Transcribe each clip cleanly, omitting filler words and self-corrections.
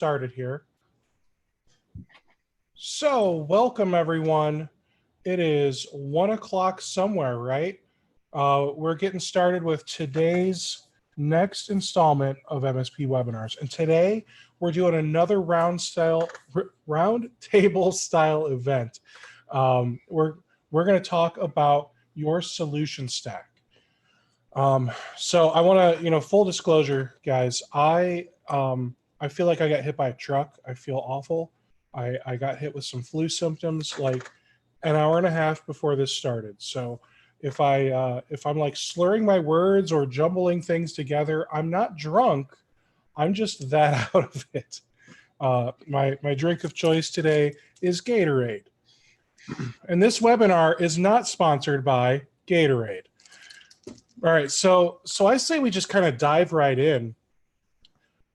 Started here. So, welcome everyone. It is 1 o'clock somewhere, right? We're getting started with today's next installment of MSP webinars, and today we're doing another round table style event. We're going to talk about your solution stack. So I want to, full disclosure, guys. I feel like I got hit by a truck. I feel awful. I got hit with some flu symptoms like an hour and a half before this started. So if I'm like slurring my words or jumbling things together, I'm not drunk. I'm just that out of it. My drink of choice today is Gatorade. And this webinar is not sponsored by Gatorade. All right, so I say we just kind of dive right in.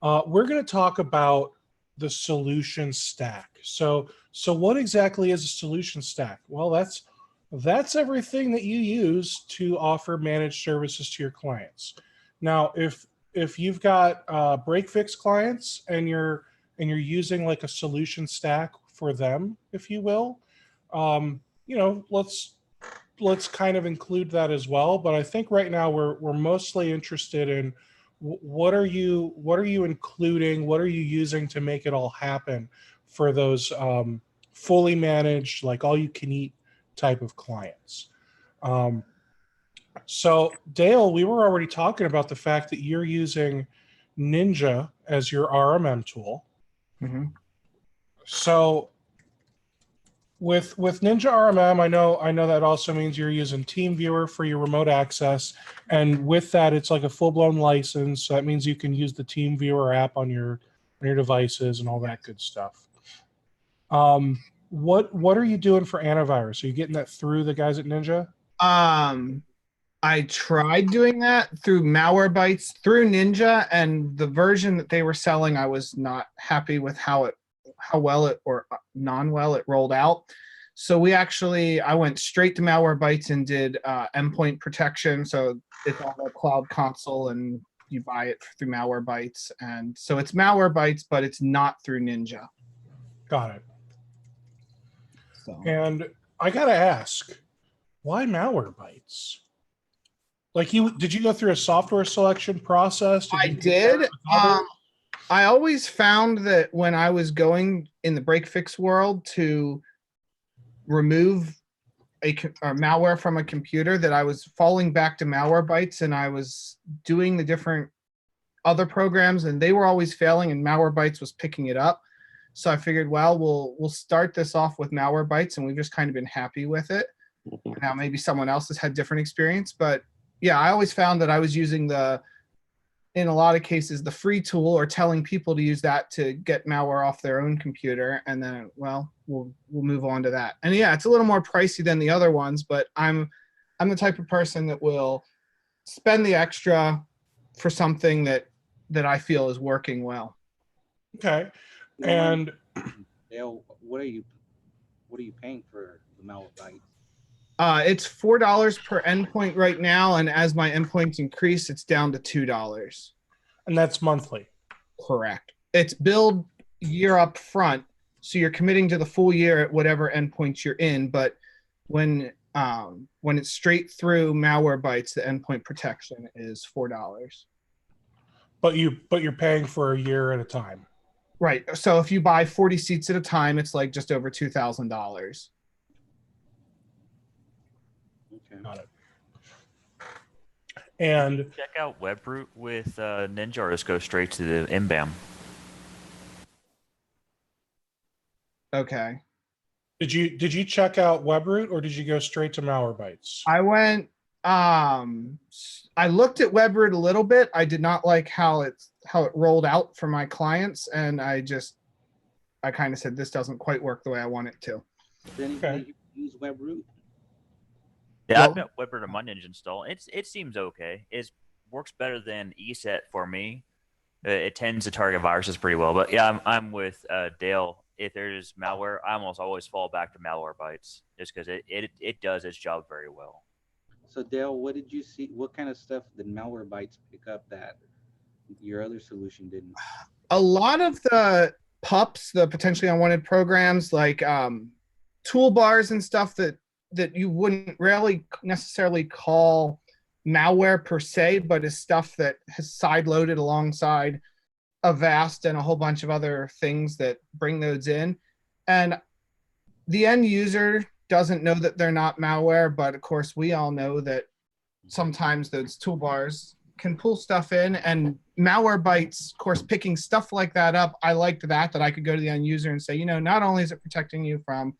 We're going to talk about the solution stack. So what exactly is a solution stack? Well, that's everything that you use to offer managed services to your clients. Now, if you've got break fix clients and you're using like a solution stack for them, if you will, let's kind of include that as well. But I think right now we're mostly interested in what are you including, what are you using to make it all happen for those fully managed, like all you can eat type of clients. So Dale, we were already talking about the fact that you're using Ninja as your RMM tool. Mm-hmm. So with Ninja RMM, I know that also means you're using TeamViewer for your remote access, and with that, it's like a full-blown license. So that means you can use the TeamViewer app on your devices and all that good stuff. What are you doing for antivirus? Are you getting that through the guys at Ninja? I tried doing that through Malwarebytes through Ninja, and the version that they were selling, I was not happy with how well it or non-well it rolled out. So I went straight to Malwarebytes and did endpoint protection. So it's on the cloud console and you buy it through Malwarebytes. And so it's Malwarebytes, but it's not through Ninja. Got it. So. And I got to ask, why Malwarebytes? Like did you go through a software selection process? I did. I always found that when I was going in the break fix world to remove a malware from a computer, that I was falling back to Malwarebytes, and I was doing the different other programs and they were always failing and Malwarebytes was picking it up. So I figured, well, we'll start this off with Malwarebytes, and we've just kind of been happy with it. Now maybe someone else has had different experience, but yeah, I always found that I was using in a lot of cases, the free tool, or telling people to use that to get malware off their own computer. And then, well, we'll move on to that. And yeah, it's a little more pricey than the other ones, but I'm the type of person that will spend the extra for something that I feel is working well. Okay. And Dale, what are you paying for the Malwarebytes? It's $4 per endpoint right now, and as my endpoints increase, it's down to $2. And that's monthly. Correct. It's billed year up front, so you're committing to the full year at whatever endpoints you're in. But when it's straight through Malwarebytes, the endpoint protection is $4. But you're paying for a year at a time. Right. So if you buy 40 seats at a time, it's like just over $2,000. Okay. Got it. And check out WebRoot with Ninja, or just go straight to the InBAM. Okay. Did you check out WebRoot, or did you go straight to Malwarebytes? I went. I looked at WebRoot a little bit. I did not like how it rolled out for my clients, and I kind of said, this doesn't quite work the way I want it to. Then Okay. you use WebRoot? Yeah, Well- I've got WebRoot on my Ninja install. It seems okay. It works better than ESET for me. It tends to target viruses pretty well. But yeah, I'm with Dale. If there's malware, I almost always fall back to Malwarebytes just because it does its job very well. So Dale, what did you see? What kind of stuff did Malwarebytes pick up that your other solution didn't? A lot of the pups, the potentially unwanted programs, like toolbars and stuff that you wouldn't really necessarily call malware per se, but is stuff that has side loaded alongside Avast and a whole bunch of other things that bring those in. And the end user doesn't know that they're not malware, but of course we all know that sometimes those toolbars can pull stuff in, and Malwarebytes, of course, picking stuff like that up. I liked that I could go to the end user and say, not only is it protecting you from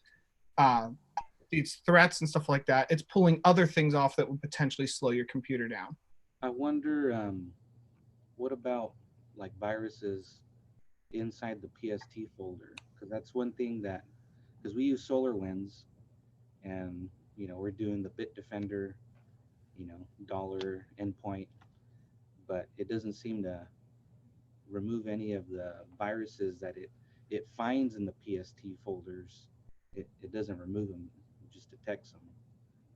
these threats and stuff like that, it's pulling other things off that would potentially slow your computer down. I wonder, what about like viruses inside the PST folder? Because that's one thing that, because we use SolarWinds, and we're doing the Bitdefender, dollar endpoint, but it doesn't seem to remove any of the viruses that it finds in the PST folders. It doesn't remove them, it just detects them.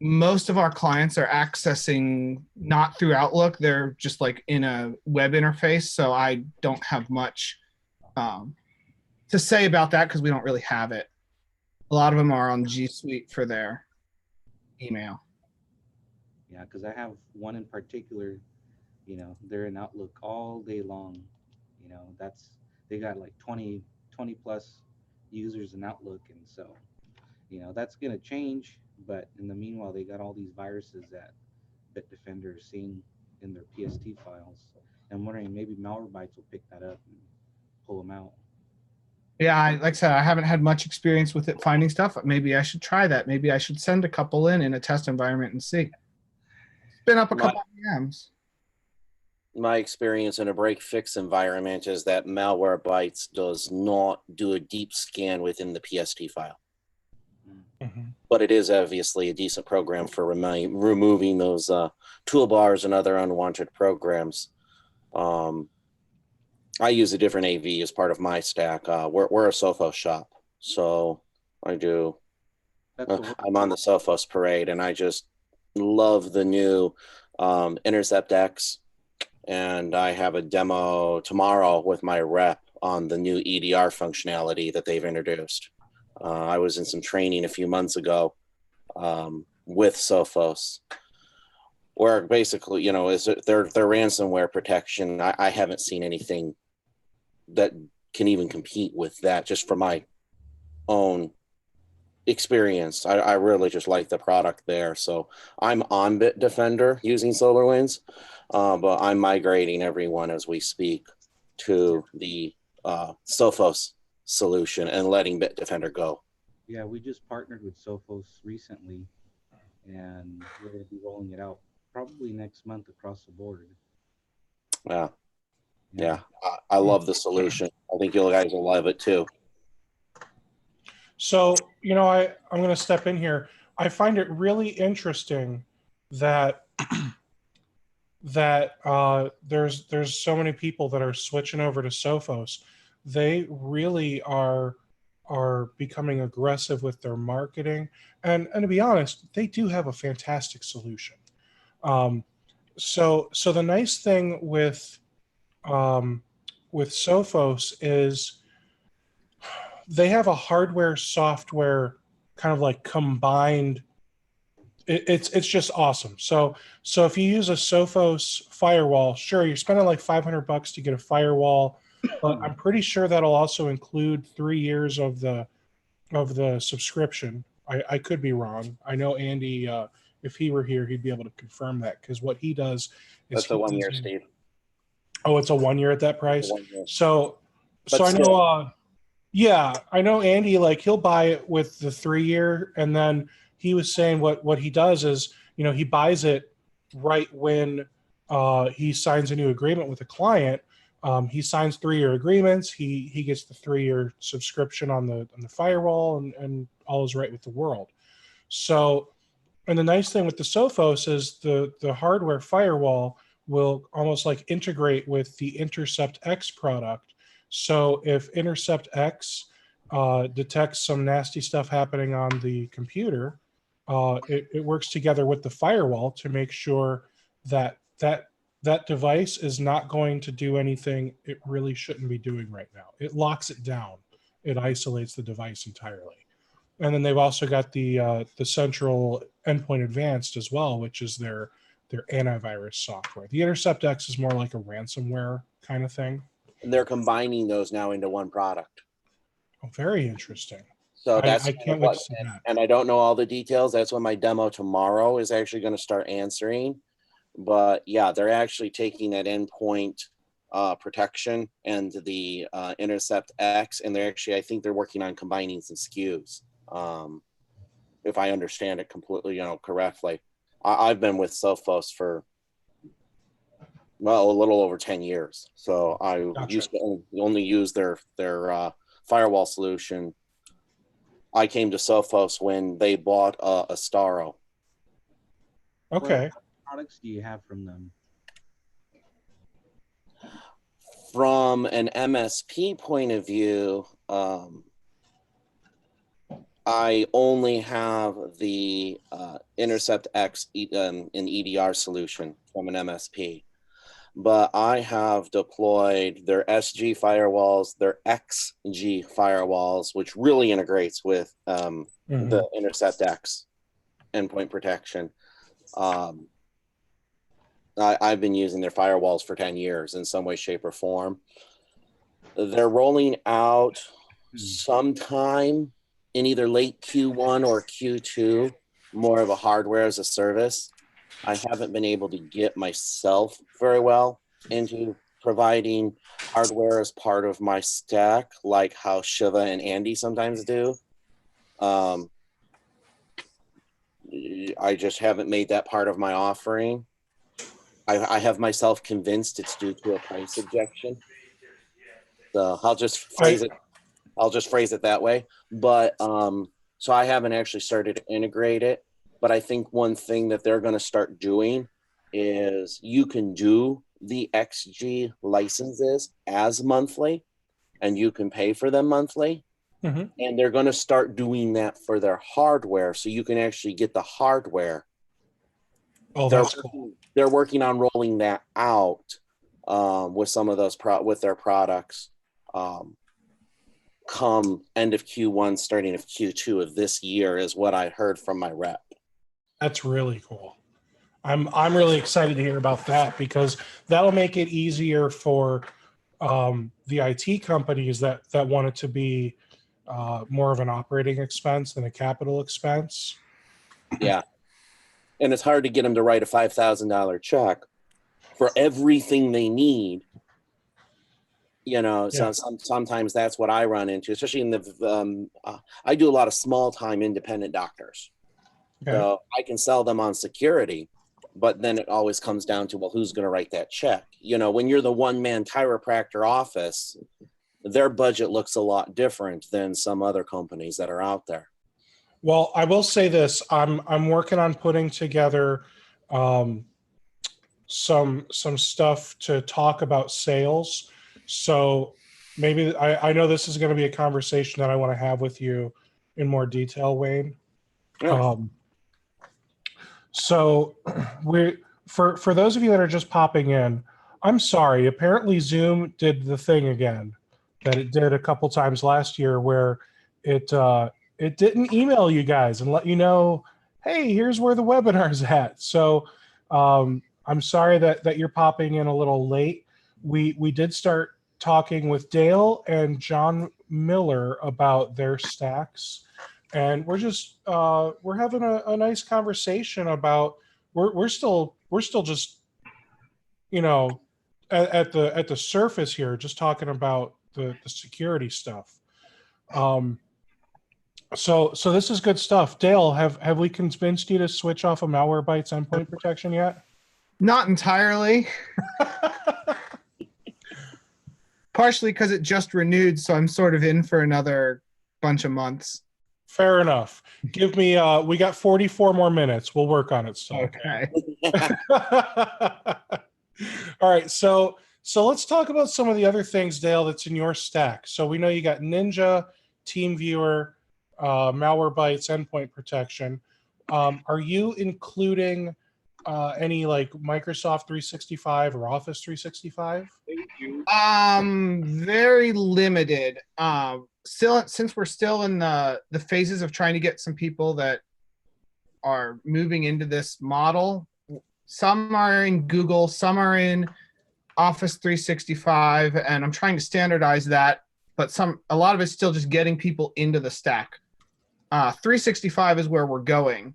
Most of our clients are accessing not through Outlook, they're just like in a web interface, so I don't have much to say about that because we don't really have it. A lot of them are on G Suite for their email. Yeah, because I have one in particular, they're in Outlook all day long. They got like 20 plus users in Outlook, and so that's going to change. But in the meanwhile, they got all these viruses that Bitdefender is seeing in their PST files. I'm wondering, maybe Malwarebytes will pick that up and pull them out. Yeah, like I said, I haven't had much experience with it finding stuff. Maybe I should try that. Maybe I should send a couple in a test environment and see. Spin up a couple of VMs. My experience in a break fix environment is that Malwarebytes does not do a deep scan within the PST file. Mm-hmm. But it is obviously a decent program for removing those toolbars and other unwanted programs. I use a different AV as part of my stack. We're a Sophos shop, so I do. I'm on the Sophos parade, and I just love the new Intercept X. And I have a demo tomorrow with my rep on the new EDR functionality that they've introduced. I was in some training a few months ago with Sophos, where basically, is their ransomware protection. I haven't seen anything that can even compete with that, just from my own experience. I really just like the product there. So I'm on Bitdefender using SolarWinds, but I'm migrating everyone as we speak to the Sophos solution and letting Bitdefender go. Yeah, we just partnered with Sophos recently, and we're going to be rolling it out probably next month across the board. Yeah. I love the solution. I think you guys will love it too. So, I'm going to step in here. I find it really interesting that there's so many people that are switching over to Sophos. They really are becoming aggressive with their marketing, and to be honest, they do have a fantastic solution. So the nice thing with Sophos is they have a hardware software kind of like combined. It's just awesome. So if you use a Sophos firewall, sure, you're spending like $500 to get a firewall, but I'm pretty sure that'll also include 3 years of the subscription. I could be wrong. I know Andy, if he were here, he'd be able to confirm that, because what he does is That's a 1 year, Steve. Oh, it's a 1 year at that price. 1 year. So But I still. know. Yeah, I know Andy. Like, he'll buy it with the 3 year, and then he was saying what he does is, he buys it right when he signs a new agreement with a client. He signs 3 year agreements. He gets the 3 year subscription on the firewall, and all is right with the world. So, and the nice thing with the Sophos is the hardware firewall will almost like integrate with the Intercept X product. So if Intercept X detects some nasty stuff happening on the computer, it works together with the firewall to make sure that that device is not going to do anything it really shouldn't be doing right now. It locks it down. It isolates the device entirely. And then they've also got the Central Endpoint Advanced as well, which is their antivirus software. The Intercept X is more like a ransomware kind of thing. And they're combining those now into one product. Oh, very interesting. So that's I can't wait to see that. And I don't know all the details. That's what my demo tomorrow is actually going to start answering. But yeah, they're actually taking that endpoint protection and the Intercept X, and I think they're working on combining some SKUs. If I understand it completely, correctly. I've been with Sophos for a little over 10 years. So I used to only use their firewall solution. I came to Sophos when they bought Astaro. Okay. What products do you have from them? From an MSP point of view, I only have the Intercept X an EDR solution from an MSP, but I have deployed their SG firewalls, their XG firewalls, which really integrates with the Intercept X endpoint protection. I've been using their firewalls for 10 years in some way, shape, or form. They're rolling out sometime in either late Q1 or Q2, more of a hardware as a service. I haven't been able to get myself very well into providing hardware as part of my stack, like how Shiva and Andy sometimes do. I just haven't made that part of my offering. I have myself convinced it's due to a price objection. So I'll just phrase it that way. But so I haven't actually started to integrate it. But I think one thing that they're going to start doing is you can do the XG licenses as monthly, and you can pay for them monthly. Mm-hmm. And they're going to start doing that for their hardware, so you can actually get the hardware. Oh, that's cool. They're working on rolling that out with some of those with their products come end of Q1, starting of Q2 of this year, is what I heard from my rep. That's really cool. I'm really excited to hear about that, because that'll make it easier for the IT companies that want it to be more of an operating expense than a capital expense. Yeah. And it's hard to get them to write a $5,000 check for everything they need. So sometimes that's what I run into, especially in the, I do a lot of small time independent doctors. Okay. So I can sell them on security, but then it always comes down to, well, who's going to write that check? When you're the one-man chiropractor office, their budget looks a lot different than some other companies that are out there. Well, I will say this: I'm working on putting together some stuff to talk about sales. So maybe I know this is going to be a conversation that I want to have with you in more detail, Wayne. Yeah. So for those of you that are just popping in, I'm sorry. Apparently Zoom did the thing again that it did a couple times last year, where it didn't email you guys and let you know, hey, here's where the webinar's at. So I'm sorry that you're popping in a little late. We did start talking with Dale and John Miller about their stacks, and we're just we're having a nice conversation about we're still just at the surface here, just talking about the security stuff. So this is good stuff. Dale, have we convinced you to switch off of Malwarebytes endpoint protection yet? Not entirely. Partially because it just renewed, so I'm sort of in for another bunch of months. Fair enough. Give me we got 44 more minutes. We'll work on it still. Okay. All right, so let's talk about some of the other things, Dale, that's in your stack. So we know you got Ninja, TeamViewer, Malwarebytes, endpoint protection. Are you including any like Microsoft 365 or Office 365? Very limited. Still, since we're still in the phases of trying to get some people that are moving into this model, some are in Google, some are in Office 365, and I'm trying to standardize that. But a lot of it's still just getting people into the stack. 365 is where we're going,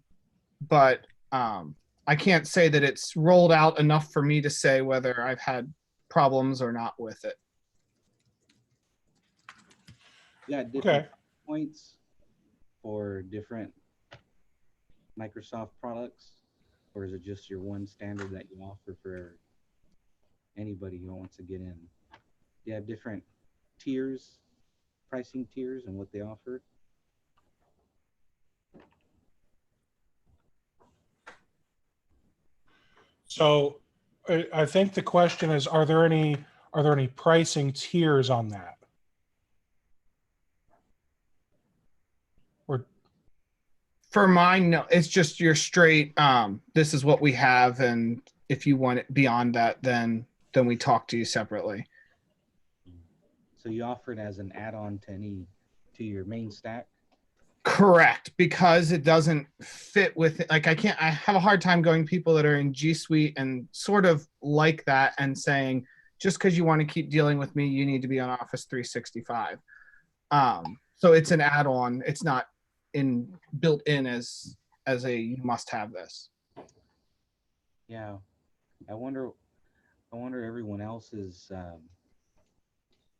but I can't say that it's rolled out enough for me to say whether I've had problems or not with it. Yeah, different points for different Microsoft products, or is it just your one standard that you offer for anybody who wants to get in? You have different tiers, pricing tiers, and what they offer. So I think the question is, are there any pricing tiers on that? Or for mine, no, it's just your straight, this is what we have, and if you want it beyond that, then we talk to you separately. So you offer it as an add-on to your main stack? Correct, because it doesn't fit with, like, I have a hard time going to people that are in G Suite and sort of like that and saying, just because you want to keep dealing with me, you need to be on Office 365. So it's an add-on. It's not built in as a you must have this. Yeah, I wonder everyone else's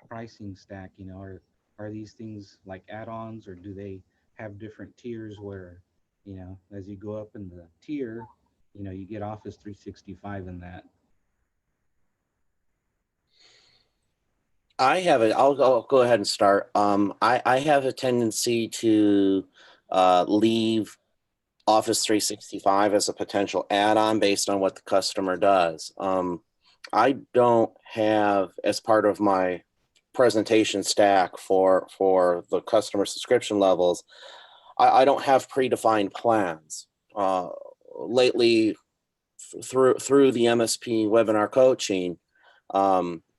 pricing stack. You know, are these things like add-ons, or do they have different tiers where, you know, as you go up in the tier, you know, you get Office 365 in that? I have it. I'll go ahead and start. I have a tendency to leave Office 365 as a potential add-on based on what the customer does. I don't have, as part of my presentation stack for the customer subscription levels, I don't have predefined plans. Lately, through the MSP webinar coaching,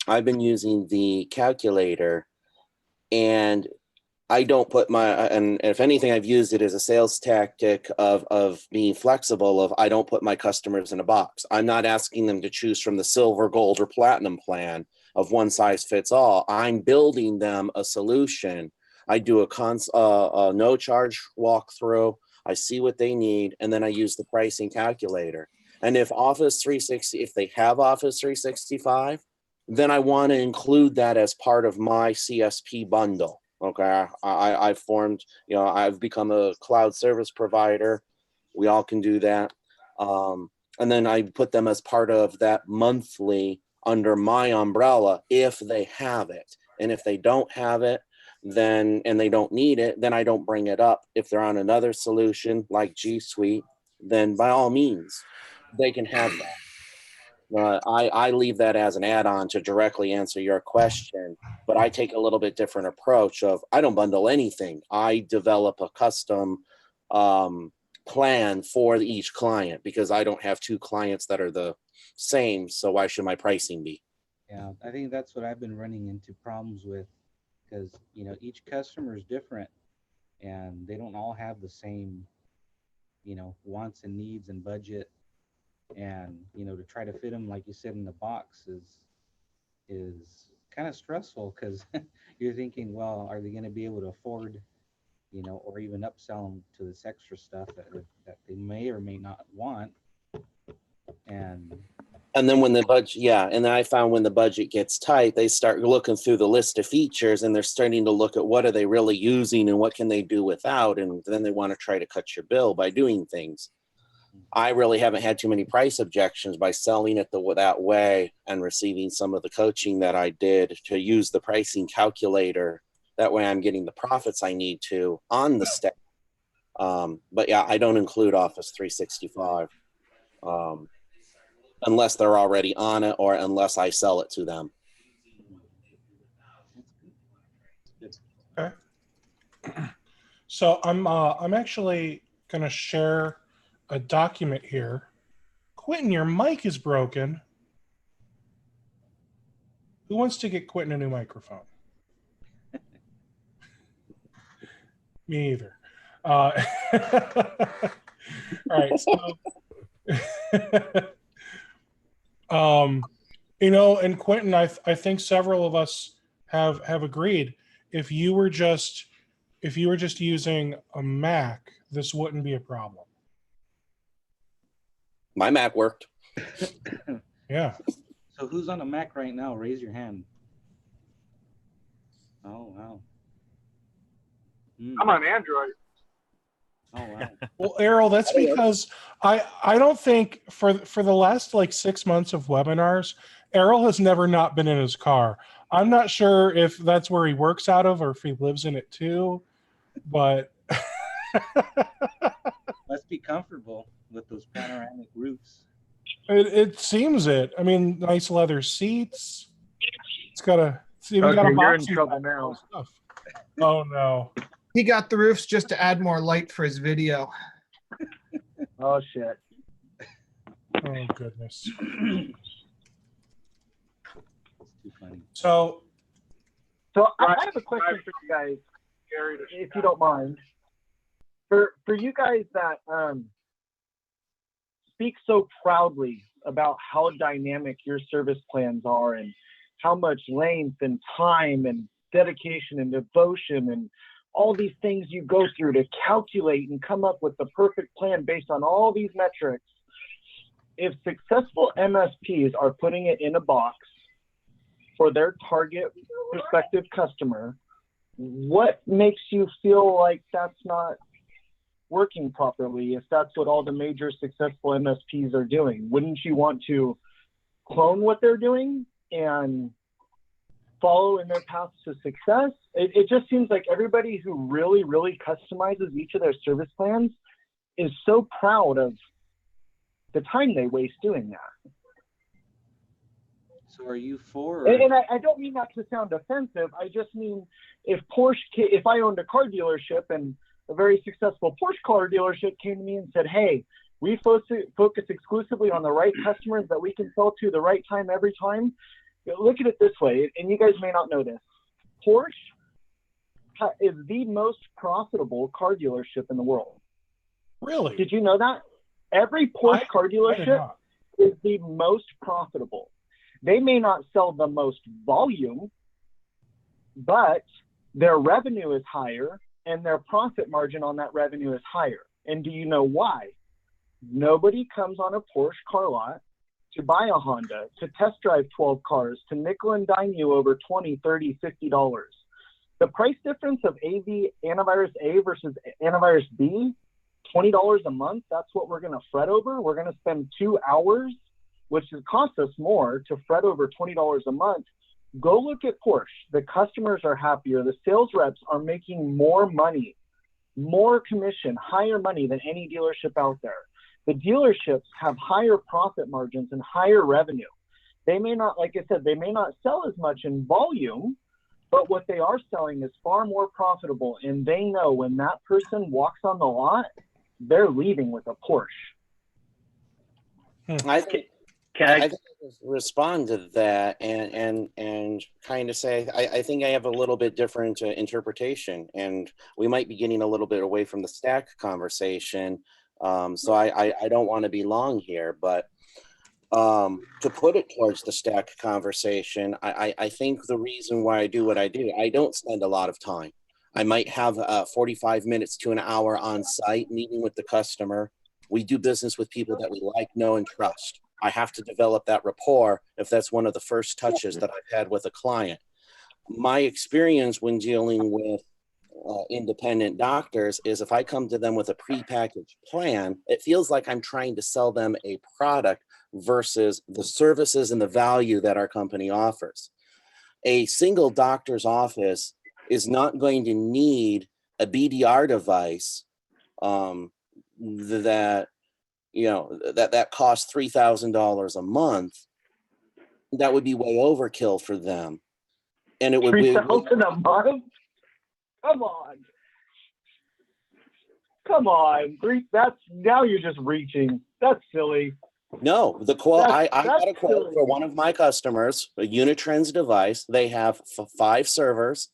I've been using the calculator, and I don't put and if anything, I've used it as a sales tactic of being flexible, of I don't put my customers in a box. I'm not asking them to choose from the silver, gold, or platinum plan of one size fits all. I'm building them a solution. I do a no charge walkthrough. I see what they need, and then I use the pricing calculator. And if if they have Office 365, then I want to include that as part of my CSP bundle. Okay, I've formed, you know, I've become a cloud service provider. We all can do that. And then I put them as part of that monthly under my umbrella if they have it. And if they don't have it, then, and they don't need it, then I don't bring it up. If they're on another solution like G Suite, then by all means, they can have that. I leave that as an add-on to directly answer your question, but I take a little bit different approach of I don't bundle anything. I develop a custom plan for each client because I don't have two clients that are the same. So why should my pricing be? Yeah, I think that's what I've been running into problems with, because, you know, each customer is different and they don't all have the same, you know, wants and needs and budget. And, you know, to try to fit them, like you said, in the box is kind of stressful, because you're thinking, well, are they going to be able to afford, you know, or even upsell them to this extra stuff that they may or may not want. And then when the budget, and then I found when the budget gets tight, they start looking through the list of features, and they're starting to look at what are they really using and what can they do without, and then they want to try to cut your bill by doing things. I really haven't had too many price objections by selling it that way and receiving some of the coaching that I did to use the pricing calculator. That way I'm getting the profits I need to on the stack. But yeah, I don't include Office 365 unless they're already on it or unless I sell it to them. Okay. So I'm actually going to share a document here Quentin, your mic is broken. Who wants to get Quentin a new microphone? Me either. All right. So, and Quentin, I think several of us have agreed. If you were just using a Mac, this wouldn't be a problem. My Mac worked. Yeah. So who's on a Mac right now? Raise your hand. Oh, wow. I'm on Android. Oh, wow. Well, Errol, that's because I don't think for the last like 6 months of webinars, Errol has never not been in his car. I'm not sure if that's where he works out of or if he lives in it too, but Must be comfortable with those panoramic roofs. it seems it. I mean, nice leather seats. It's got a. It's even got a Okay, you're in box seat trouble and all now. stuff. Oh no. He got the roofs just to add more light for his video. Oh shit. Oh goodness. It's too funny. So So I have a question for you guys, if you don't mind. For you guys that speak so proudly about how dynamic your service plans are and how much length and time and dedication and devotion and all these things you go through to calculate and come up with the perfect plan based on all these metrics. If successful MSPs are putting it in a box for their target prospective customer, what makes you feel like that's not working properly if that's what all the major successful MSPs are doing? Wouldn't you want to clone what they're doing and follow in their path to success? It just seems like everybody who really, really customizes each of their service plans is so proud of the time they waste doing that. So are you for? And I don't mean that to sound offensive. I just mean if I owned a car dealership and a very successful Porsche car dealership came to me and said, hey, we focus exclusively on the right customers that we can sell to the right time every time. Look at it this way, and you guys may not know this. Porsche is the most profitable car dealership in the world. really, Did you know that? Every Porsche car I did dealership not. is the most profitable. They may not sell the most volume, but their revenue is higher and their profit margin on that revenue is higher. And do you know why? Nobody comes on a Porsche car lot to buy a Honda, to test drive 12 cars, to nickel and dime you over $20, $30, $50. The price difference of AV antivirus A versus antivirus B, $20 a month, that's what we're going to fret over. We're going to spend 2 hours, which will cost us more, to fret over $20 a month. Go look at Porsche. The customers are happier. The sales reps are making more money, more commission, higher money than any dealership out there. The dealerships have higher profit margins and higher revenue. They may not, like I said, they may not sell as much in volume, but what they are selling is far more profitable. And they know when that person walks on the lot, they're leaving with a Porsche. I think Can I think I just respond to that and kind of say I think I have a little bit different interpretation, and we might be getting a little bit away from the stack conversation. So I don't want to be long here, but to put it towards the stack conversation, I think the reason why I do what I do, I don't spend a lot of time. I might have 45 minutes to an hour on site meeting with the customer. We do business with people that we like, know, and trust. I have to develop that rapport if that's one of the first touches that I've had with a client. My experience when dealing with independent doctors is if I come to them with a prepackaged plan, it feels like I'm trying to sell them a product versus the services and the value that our company offers. A single doctor's office is not going to need a BDR device that costs $3,000 a month. That would be way overkill for them, and it would be $3,000 a month. Come on. That's now you're just reaching. That's silly. No, the quote, I That's got a quote silly. for one of my customers, a Unitrends device. They have 5 servers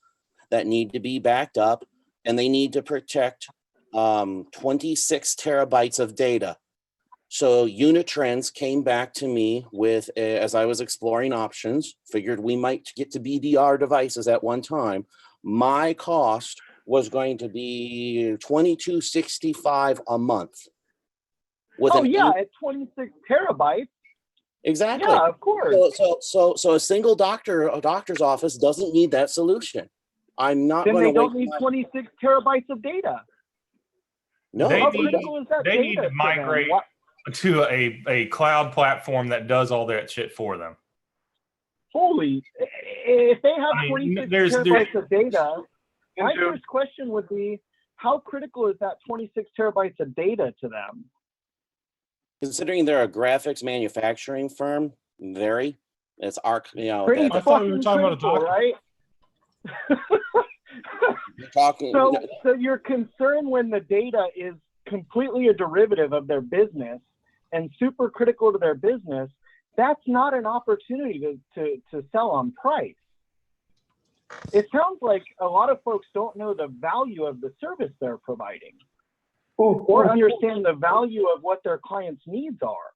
that need to be backed up, and they need to protect 26 terabytes of data. So Unitrends came back to me with, as I was exploring options, figured we might get to BDR devices at one time. My cost was going to be $22.65 a month. With Oh yeah, at 26 terabytes. Exactly. Yeah, of course. So a single doctor's office doesn't need that solution. I'm not Then going to they don't wait. need 26 terabytes of data. No, They How need- critical is that they data need to them? migrate to a cloud platform that does all that shit for them. Holy, if they have I mean, 26 there's- terabytes of data, my first question would be, how critical is that 26 terabytes of data to them? considering they're a graphics manufacturing firm, very. It's Pretty I thought we were talking about a critical, doctor. right? you're talking. So you're concerned when the data is completely a derivative of their business and super critical to their business, that's not an opportunity to sell on price. It sounds like a lot of folks don't know the value of the service they're providing or understand the value of what their clients' needs are.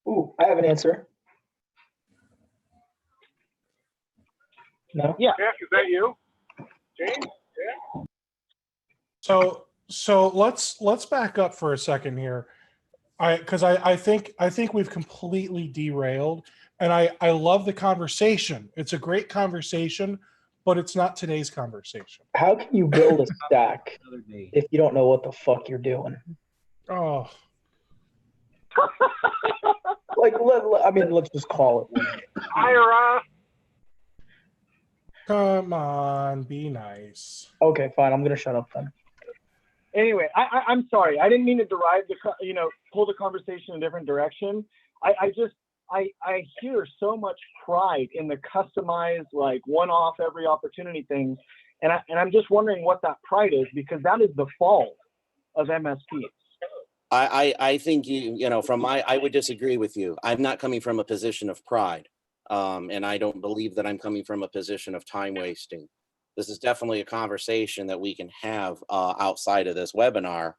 Ooh, I have an answer. No? Yeah. Jeff, is that you? James? Yeah. So let's back up for a second here. Because I think we've completely derailed, and I love the conversation. It's a great conversation, but it's not today's conversation. How can you build a stack Another day. if you don't know what the fuck you're doing? Oh, Like, let's just call it. Ira. come on, be nice. Okay, fine. I'm gonna shut up then. Anyway, I'm sorry. I didn't mean to pull the conversation in a different direction. I hear so much pride in the customized, like one-off every opportunity things. And I'm just wondering what that pride is, because that is the fault of MSPs. I think I would disagree with you. I'm not coming from a position of pride. And I don't believe that I'm coming from a position of time wasting. This is definitely a conversation that we can have outside of this webinar,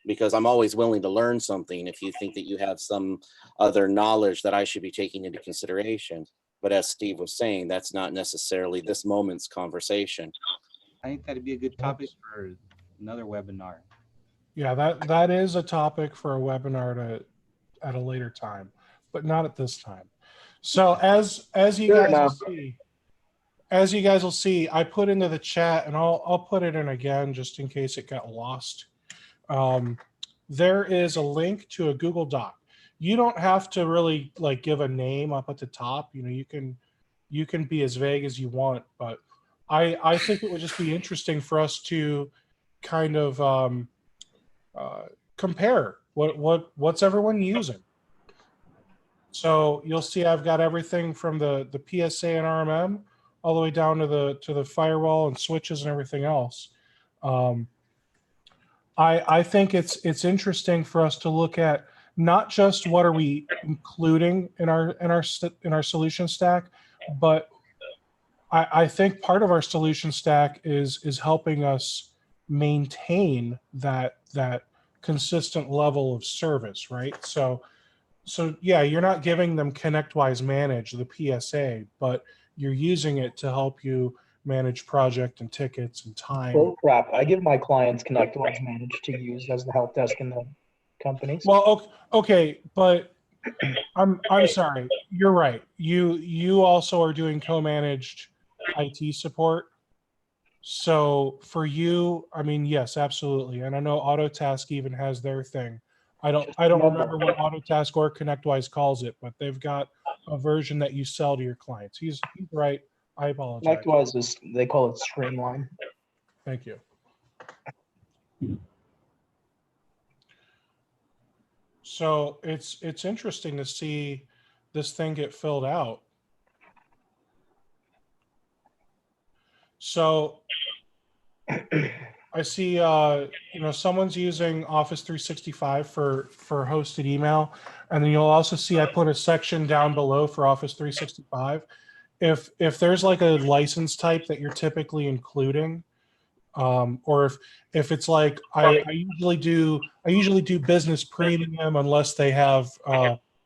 because I'm always willing to learn something if you think that you have some other knowledge that I should be taking into consideration. But as Steve was saying, that's not necessarily this moment's conversation. I think that'd be a good topic for another webinar. Yeah, that is a topic for a webinar at a later time, but not at this time. So as you guys will see, I put into the chat, and I'll put it in again just in case it got lost. There is a link to a Google Doc. You don't have to really like give a name up at the top. You can be as vague as you want, but I think it would just be interesting for us to kind of compare what's everyone using. So you'll see I've got everything from the PSA and RMM all the way down to the firewall and switches and everything else. I think it's interesting for us to look at not just what are we including in our solution stack, but I think part of our solution stack is helping us maintain that consistent level of service, right? So yeah, you're not giving them ConnectWise Manage, the PSA, but you're using it to help you manage project and tickets and time. Oh crap! I give my clients ConnectWise Manage to use as the help desk in the companies. Well, okay, but I'm sorry. You're right. You also are doing co-managed IT support. So for you, I mean, yes, absolutely. And I know Autotask even has their thing. I don't remember what Autotask or ConnectWise calls it, but they've got a version that you sell to your clients. He's right. I apologize. ConnectWise they call it Streamline. Thank you. So it's interesting to see this thing get filled out. So I see, someone's using Office 365 for hosted email, and then you'll also see I put a section down below for Office 365. If there's like a license type that you're typically including, or if it's like I usually do business premium unless they have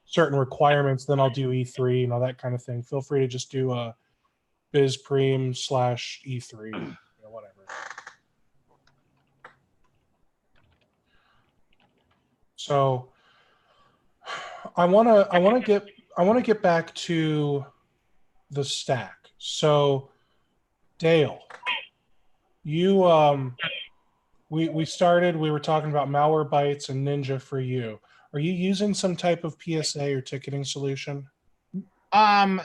certain requirements, then I'll do E3, that kind of thing. Feel free to just do a biz premium / E3, whatever. So I want to get back to the stack. So Dale, you we were talking about Malwarebytes and Ninja for you. Are you using some type of PSA or ticketing solution?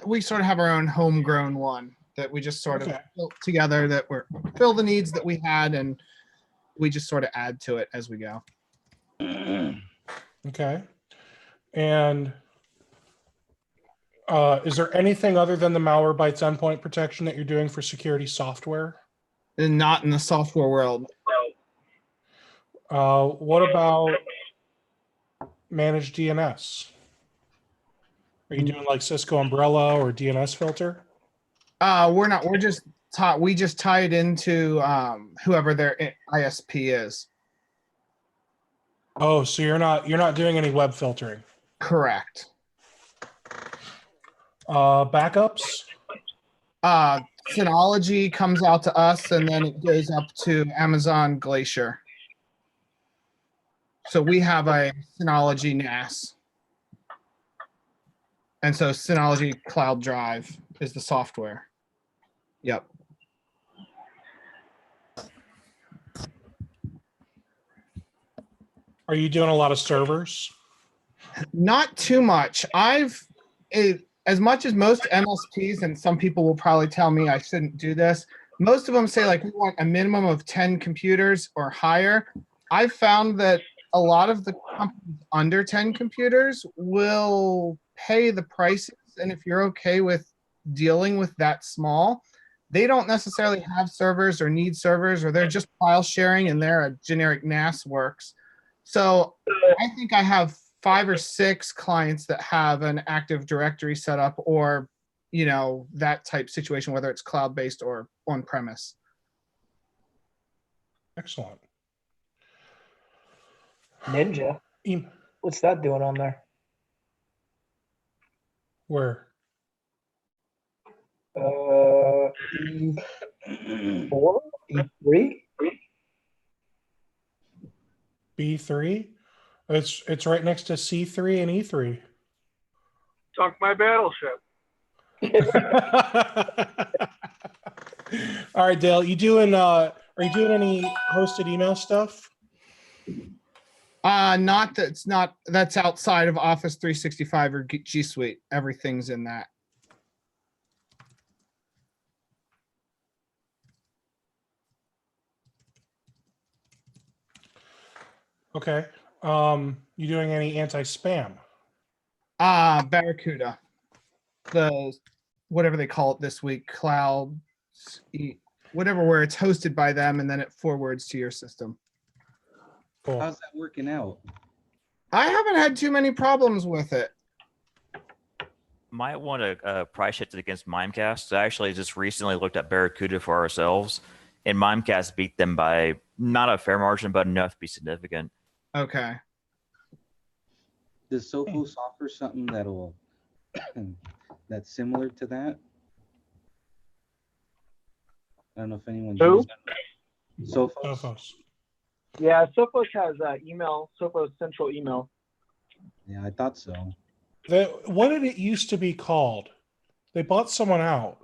We sort of have our own homegrown one that we just sort of built together that we're fill the needs that we had, and we just sort of add to it as we go. Okay. And is there anything other than the Malwarebytes endpoint protection that you're doing for security software? And not in the software world. What about managed DNS? Are you doing like Cisco Umbrella or DNS filter? We're not. We're just we just tie it into whoever their ISP is. Oh, so you're not doing any web filtering? Correct. Backups? Synology comes out to us, and then it goes up to Amazon Glacier. So we have a Synology NAS. And so Synology Cloud Drive is the software. Yep. Are you doing a lot of servers? Not too much. As much as most MSPs, and some people will probably tell me I shouldn't do this, most of them say like we want a minimum of 10 computers or higher. I've found that a lot of the companies under 10 computers will pay the prices, and if you're okay with dealing with that small, they don't necessarily have servers or need servers, or they're just file sharing and they're a generic NAS works. So I think I have 5 or 6 clients that have an Active Directory set up, or that type situation, whether it's cloud-based or on-premise. Excellent. Ninja. What's that doing on there? Where? E4, E3. B3? It's right next to C3 and E3. Sunk my battleship. All right, Dale. Are you doing any hosted email stuff? That's outside of Office 365 or G Suite. Everything's in that. Okay. You doing any anti-spam? Barracuda. The whatever they call it this week, cloud, whatever, where it's hosted by them and then it forwards to your system. Cool. How's that working out? I haven't had too many problems with it. Might want to price shift it against Mimecast. I actually just recently looked at Barracuda for ourselves, and Mimecast beat them by not a fair margin, but enough to be significant. Okay. Does Sophos offer something that's similar to that? I don't know if anyone's Who? used Sophos. Sophos. Yeah, Sophos has email, Sophos Central Email. Yeah, I thought so. What did it used to be called? They bought someone out.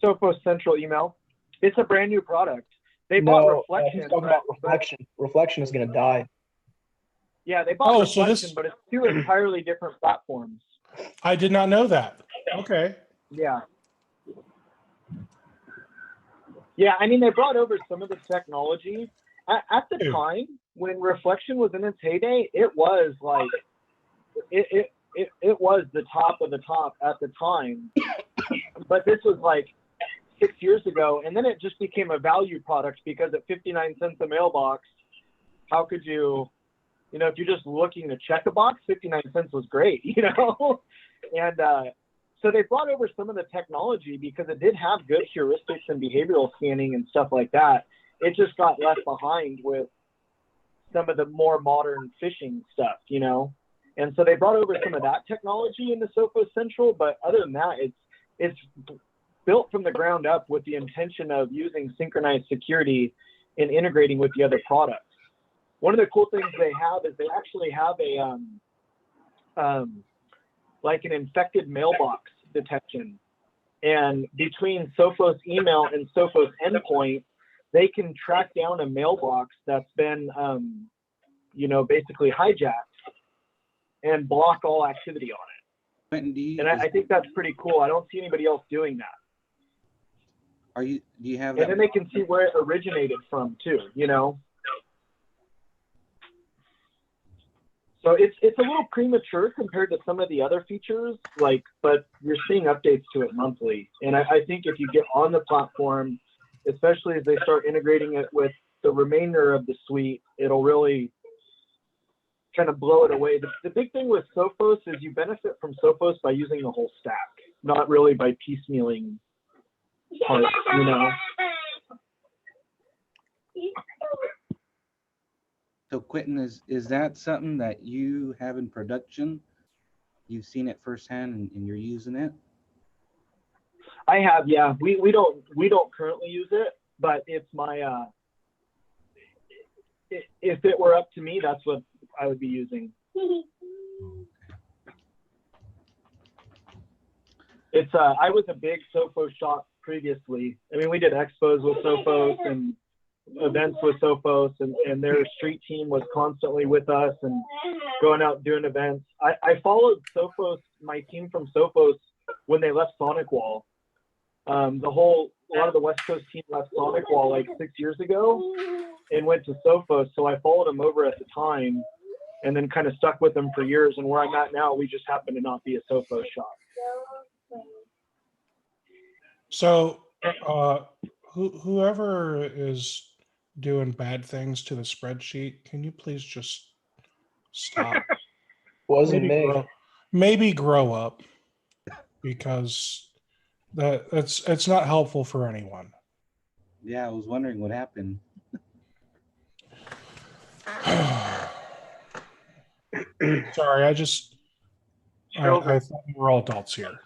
Sophos Central Email. It's a brand new product. They bought Reflection. He's talking about Reflection. Reflection is going to die. Yeah, they bought Reflection, so but it's 2 entirely different platforms. I did not know that. Okay. Yeah. Yeah, I mean, they brought over some of the technology. At the time, when Reflection was in its heyday, it was like, it was the top of the top at the time. But this was like 6 years ago, and then it just became a value product because at 59 cents a mailbox, how could you, if you're just looking to check a box, 59 cents was great, And so they brought over some of the technology because it did have good heuristics and behavioral scanning and stuff like that. It just got left behind with some of the more modern phishing stuff, And so they brought over some of that technology into Sophos Central, but other than that, it's built from the ground up with the intention of using synchronized security and integrating with the other products. One of the cool things they have is they actually have like an infected mailbox detection. And between Sophos email and Sophos endpoint, they can track down a mailbox that's been, basically hijacked and block all activity on it. And I think that's pretty cool. I don't see anybody else doing that. Do you have? And then they can see where it originated from too. So it's a little premature compared to some of the other features, but you're seeing updates to it monthly. And I think if you get on the platform, especially as they start integrating it with the remainder of the suite, it'll really kind of blow it away. The big thing with Sophos is you benefit from Sophos by using the whole stack, not really by piecemealing parts, So Quentin, is that something that you have in production? You've seen it firsthand and you're using it? I have, yeah. We don't currently use it, but it's my if it were up to me, that's what I would be using. It's I was a big Sophos shop previously. I mean, we did expos with Sophos and events with Sophos, and their street team was constantly with us and going out doing events. I followed Sophos, my team from Sophos, when they left Sonic Wall. A lot of the West Coast team left Sonic Wall like 6 years ago and went to Sophos. So I followed them over at the time and then kind of stuck with them for years. And where I'm at now, we just happen to not be a Sophos shop. So whoever is doing bad things to the spreadsheet, can you please just stop? Wasn't me. Maybe grow up, because it's not helpful for anyone. Yeah, I was wondering what happened. Sorry, I thought we were all adults here.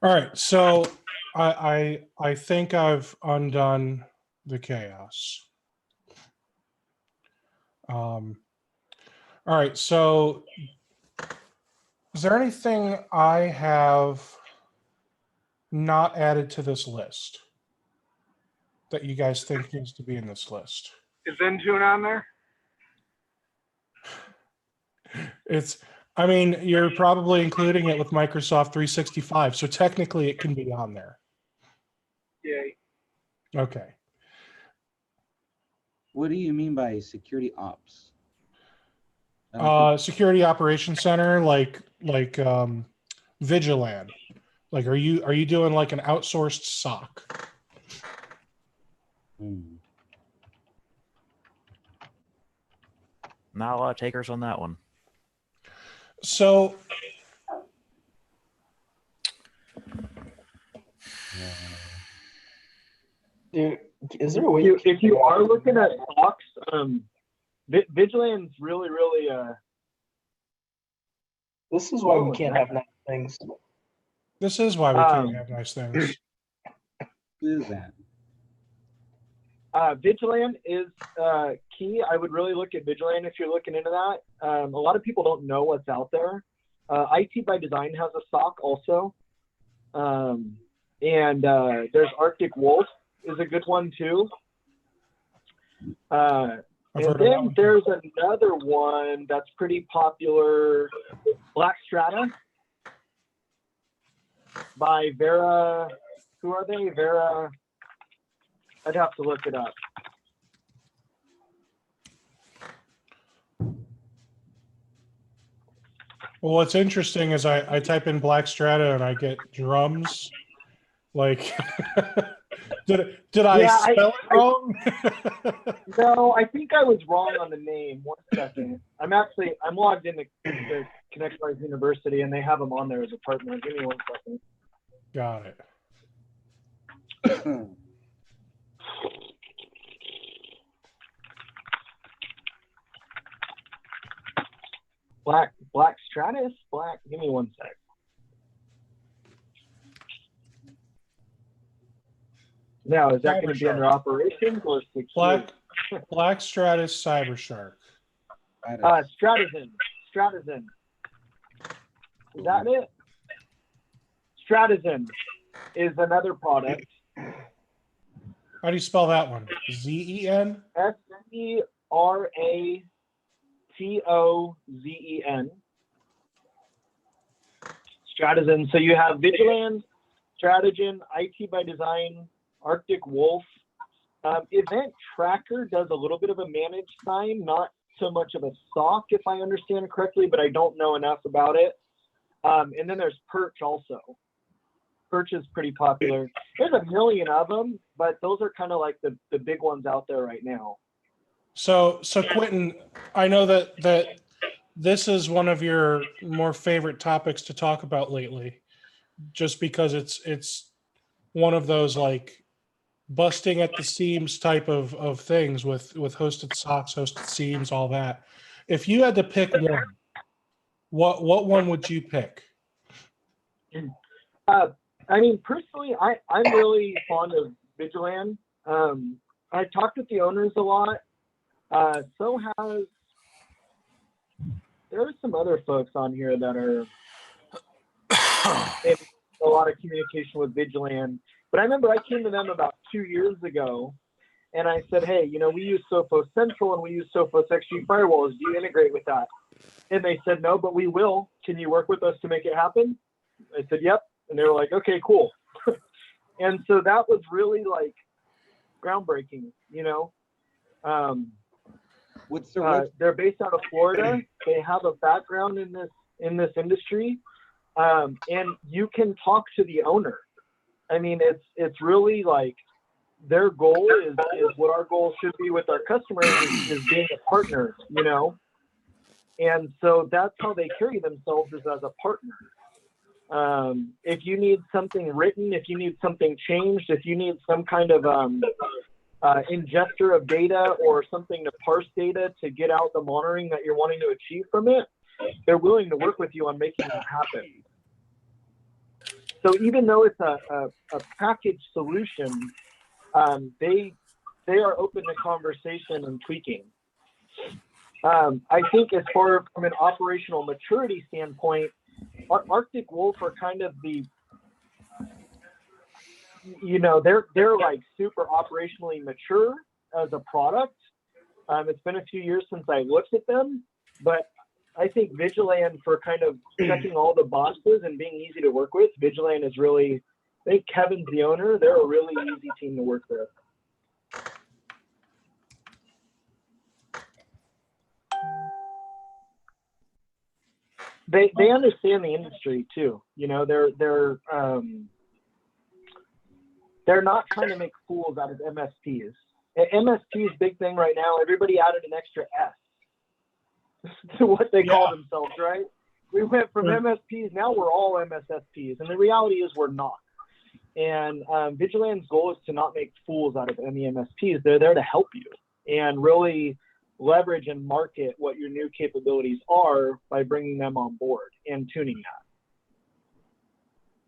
All right, so I think I've undone the chaos. All right, so is there anything I have not added to this list that you guys think needs to be in this list? Is Intune on there? You're probably including it with Microsoft 365, so technically it can be on there. Yay. Okay. What do you mean by security ops? Security Operations Center, like Vigilant. Like, are you doing like an outsourced SOC? Not a lot of takers on that one. So, Dude, is there a way? If you are looking at stocks, Vigilant's really. This is why we can't have nice things. this is why we can't have nice things. Who is that? Vigilant is key. I would really look at Vigilant if you're looking into that. A lot of people don't know what's out there. IT by Design has a SOC also. And there's Arctic Wolf is a good one too. And then there's another one that's pretty popular, Black Strata by Vera. Who are they? Vera. I'd have to look it up. Well, what's interesting is I type in Black Strata and I get drums, Like, did I spell it wrong? No, I think I was wrong on the name. 1 second. I'm logged into the ConnectWise University, and they have them on there as a partner. Give me 1 second. Got it. Black Stratus? Give me 1 sec. Now, is that going to be under operations or security? Black Stratus CyberShark. Stratizen. Is that it? Stratizen is another product. How do you spell that one? Z-E-N? S-E-R-A-T-O-Z-E-N. Stratizen. So you have Vigilant, Stratigen, IT by Design, Arctic Wolf. Event Tracker does a little bit of a managed sign, not so much of a SOC, if I understand correctly, but I don't know enough about it. And then there's Perch also. Perch is pretty popular. There's a million of them, but those are kind of like the big ones out there right now. So Quentin, I know that this is one of your more favorite topics to talk about lately, just because it's one of those like busting at the seams type of things with hosted socks, hosted seams, all that. If you had to pick one, what one would you pick? I mean, personally, I'm really fond of Vigilant. I talked with the owners a lot. There are some other folks on here that are in a lot of communication with Vigilant. But I remember I came to them about 2 years ago, and I said, hey, we use Sophos Central and we use Sophos XG firewalls. Do you integrate with that? And they said, no, but we will. Can you work with us to make it happen? I said, yep. And they were like, okay, cool. And so that was really like groundbreaking, they're based out of Florida. They have a background in this industry. And you can talk to the owner. I mean, it's really like their goal is what our goal should be with our customers is being a partner, And so that's how they carry themselves, is as a partner. If you need something written, if you need something changed, if you need some kind of ingester of data or something to parse data to get out the monitoring that you're wanting to achieve from it, they're willing to work with you on making that happen. So even though it's a packaged solution, they are open to conversation and tweaking. I think as far from an operational maturity standpoint, Arctic Wolf are kind of they're like super operationally mature as a product. It's been a few years since I looked at them, but I think Vigilant, for kind of checking all the boxes and being easy to work with, Vigilant is really, I think Kevin's the owner. They're a really easy team to work with. They understand the industry too. They're not trying to make fools out of MSPs. MSP's big thing right now, everybody added an extra S to what they call themselves, right? We went from MSPs, now we're all MSSPs. And the reality is we're not. And Vigilant's goal is to not make fools out of any MSPs. They're there to help you and really leverage and market what your new capabilities are by bringing them on board and tuning that.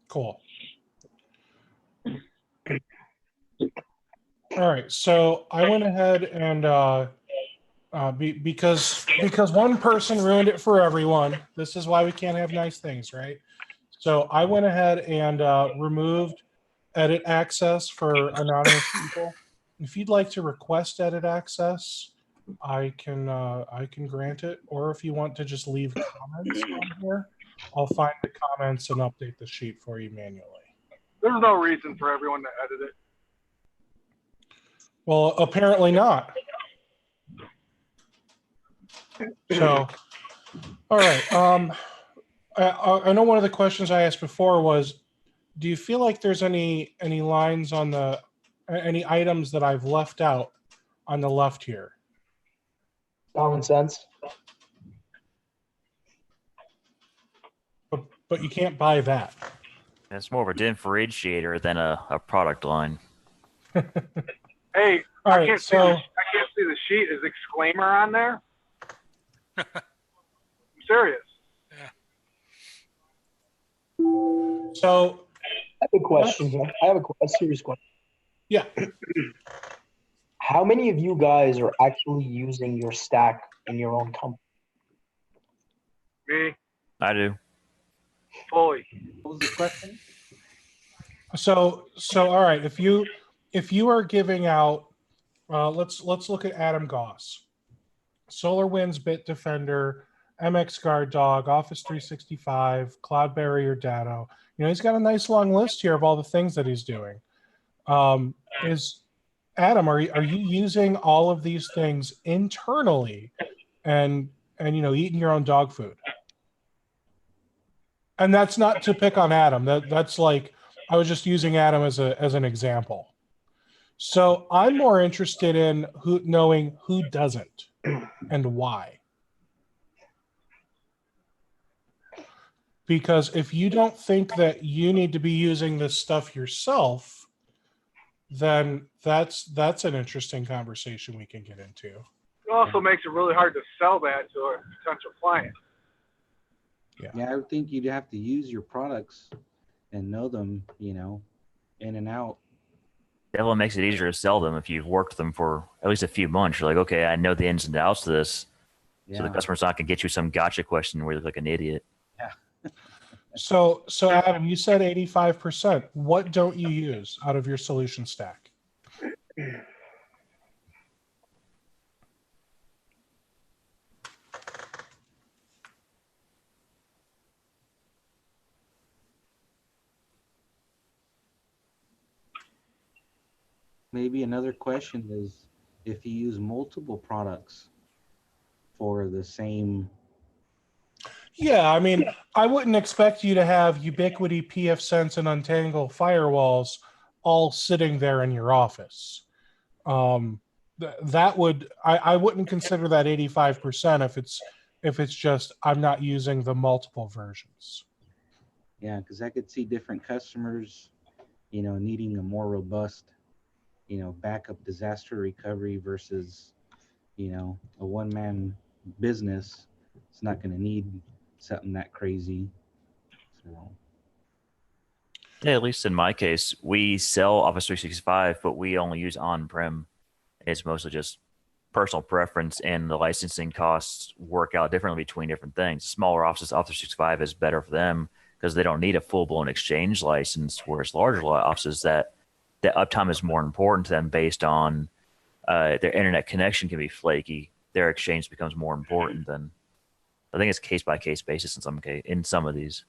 Cool. All right, so I went ahead and because one person ruined it for everyone. This is why we can't have nice things, right? So I went ahead and removed edit access for anonymous people. If you'd like to request edit access, I can grant it. Or if you want to just leave comments on here, I'll find the comments and update the sheet for you manually. There's no reason for everyone to edit it. Well, apparently not. So, all right. I know one of the questions I asked before was, do you feel like there's any lines on any items that I've left out on the left here? Common sense. But you can't buy that. It's more of a differentiator than a product line. Hey, All I right, can't see the sheet. Is exclaimer on there? I'm serious. So I have a question here. I have a serious question. yeah. How many of you guys are actually using your stack in your own company? Me, I do. fully. What was the question? So all right, if you are giving out, let's look at Adam Goss, SolarWinds Bitdefender, MX Guard Dog, Office 365, Cloud Barrier Datto. He's got a nice long list here of all the things that he's doing. Is Adam, are you using all of these things internally and eating your own dog food? And that's not to pick on Adam. That's like, I was just using Adam as an example. So I'm more interested in knowing who doesn't and why. Because if you don't think that you need to be using this stuff yourself, then that's an interesting conversation we can get into. It also makes it really hard to sell that to a potential client. Yeah, I would think you'd have to use your products and know them, in and out. Definitely makes it easier to sell them if you've worked them for at least a few months. You're like, okay, I know the ins and outs of this. Yeah. So the customer's not going to get you some gotcha question where you look like an idiot. Yeah. So Adam, you said 85%. What don't you use out of your solution stack? Maybe another question is if you use multiple products for the same. Yeah, I mean, I wouldn't expect you to have Ubiquity, pfSense, and Untangle firewalls all sitting there in your office. That would I wouldn't consider that 85% if it's just I'm not using the multiple versions. Yeah, because I could see different customers, needing a more robust, backup disaster recovery versus, a one-man business. It's not going to need something that crazy. So. Yeah, at least in my case, we sell Office 365, but we only use on-prem. It's mostly just personal preference, and the licensing costs work out differently between different things. Smaller offices, Office 365 is better for them because they don't need a full-blown Exchange license, whereas larger offices that uptime is more important to them based on their internet connection can be flaky. Their Exchange becomes more important than. I think it's case-by-case basis in some of these.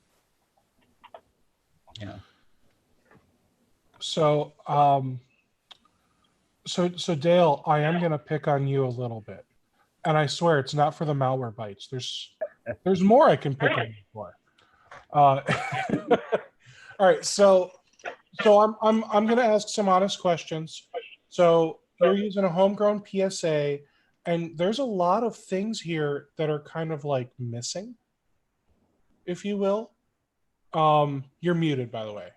Yeah. So, so Dale, I am going to pick on you a little bit, and I swear it's not for the malware bites. There's more I can pick on you for. All right, so I'm going to ask some honest questions. So you're using a homegrown PSA, and there's a lot of things here that are kind of like missing, if you will. You're muted, by the way.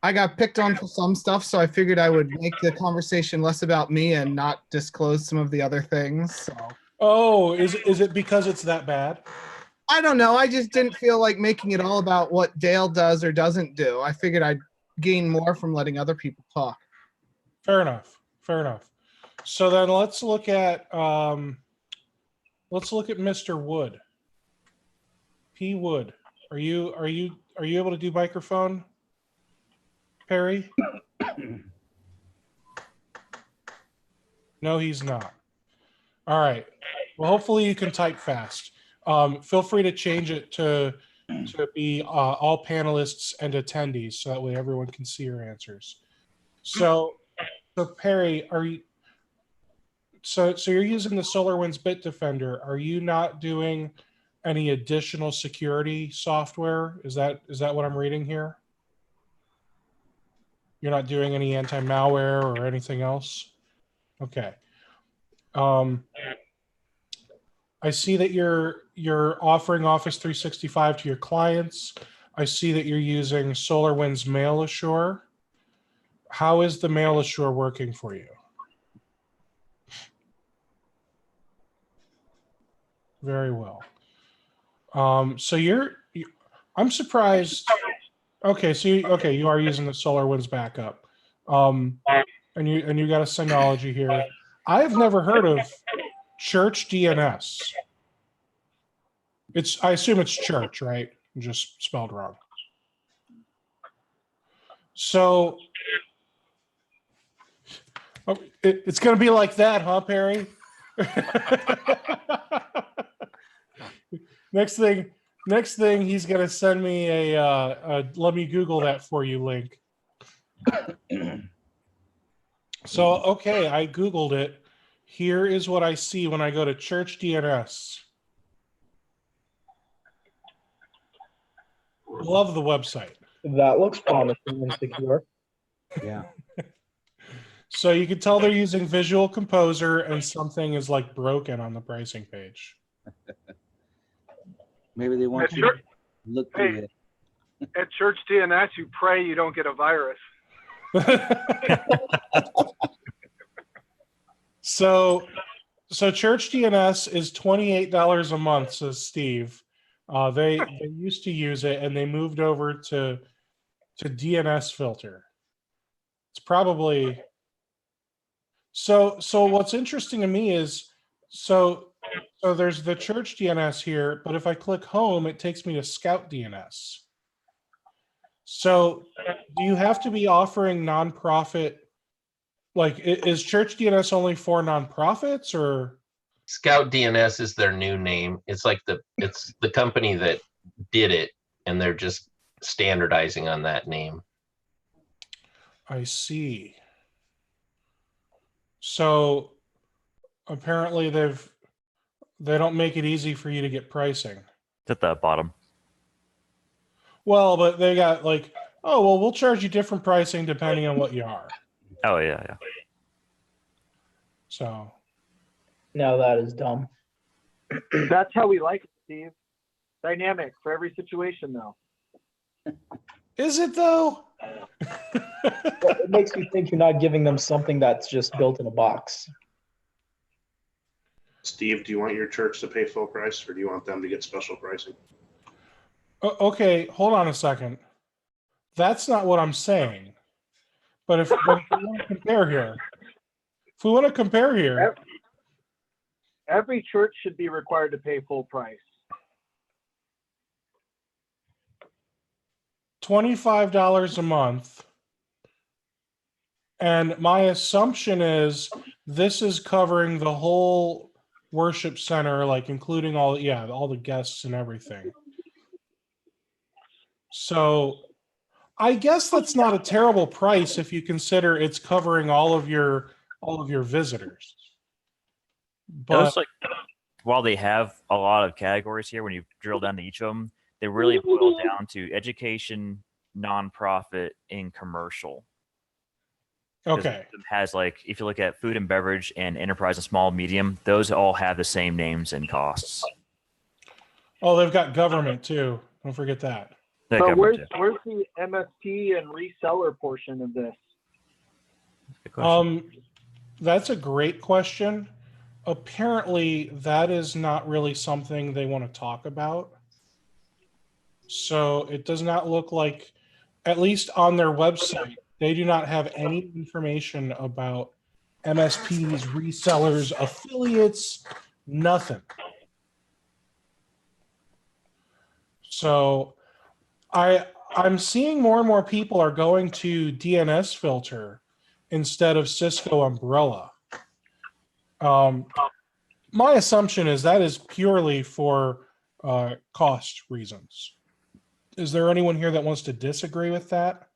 I got picked on for some stuff, so I figured I would make the conversation less about me and not disclose some of the other things. So. Oh, is it because it's that bad? I don't know. I just didn't feel like making it all about what Dale does or doesn't do. I figured I'd gain more from letting other people talk. Fair enough. So then let's look at Mr. Wood. P. Wood. Are you able to do microphone, Perry? No, he's not. All right. Well, hopefully you can type fast. Feel free to change it to be all panelists and attendees, so that way everyone can see your answers. So Perry, are you? So you're using the SolarWinds Bitdefender. Are you not doing any additional security software? Is that what I'm reading here? You're not doing any anti-malware or anything else? Okay. I see that you're offering Office 365 to your clients. I see that you're using SolarWinds Mail Assure. How is the Mail Assure working for you? Very well. So I'm surprised. Okay, so you are using the SolarWinds backup, and you got a Synology here. I've never heard of Church DNS. I assume it's church, right? Just spelled wrong. So it's going to be like that, huh, Perry? Next thing, he's going to send me a let me Google that for you link. So, okay, I Googled it. Here is what I see when I go to Church DNS. Love the website. That looks promising and secure. Yeah. So you can tell they're using Visual Composer and something is like broken on the pricing page. Maybe they want At you to look through it. At Church DNS, you pray you don't get a virus. So Church DNS is $28 a month, says Steve. They used to use it and they moved over to DNS filter. It's probably so what's interesting to me is so there's the Church DNS here, but if I click home, it takes me to Scout DNS. So do you have to be offering nonprofit? Like, is Church DNS only for nonprofits, or? Scout DNS is their new name. It's like it's the company that did it, and they're just standardizing on that name. I see. So apparently they don't make it easy for you to get pricing. It's at the bottom. Well, but they got like, oh, well, we'll charge you different pricing depending on what you are. Oh, yeah. So. Now that is dumb. That's how we like it, Steve. Dynamic for every situation, though. Is it, though? It makes you think you're not giving them something that's just built in a box. Steve, do you want your church to pay full price, or do you want them to get special pricing? Okay, hold on a second. That's not what I'm saying. But if we want to compare here, every church should be required to pay full price. $25 a month. And my assumption is this is covering the whole worship center, like including all the guests and everything. So I guess that's not a terrible price if you consider it's covering all of your visitors. But like, while they have a lot of categories here, when you drill down to each of them, they really boil down to education, nonprofit, and commercial. Okay. It has, like, if you look at food and beverage and enterprise and small medium, those all have the same names and costs. Oh, they've got government too. Don't forget that. So where's the MSP and reseller portion of this? That's a great question. Apparently, that is not really something they want to talk about. So it does not look like, at least on their website, they do not have any information about MSPs, resellers, affiliates, nothing. So I'm seeing more and more people are going to DNS filter instead of Cisco Umbrella. My assumption is that is purely for cost reasons. Is there anyone here that wants to disagree with that?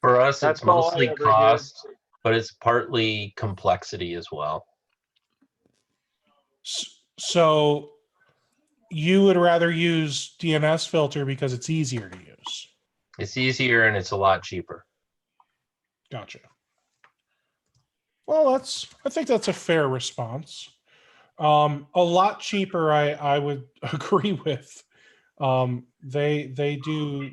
For us, it's mostly cost, but it's partly complexity as well. So you would rather use DNS filter because it's easier to use. It's easier and it's a lot cheaper. Gotcha. Well, I think that's a fair response. A lot cheaper, I would agree with. They do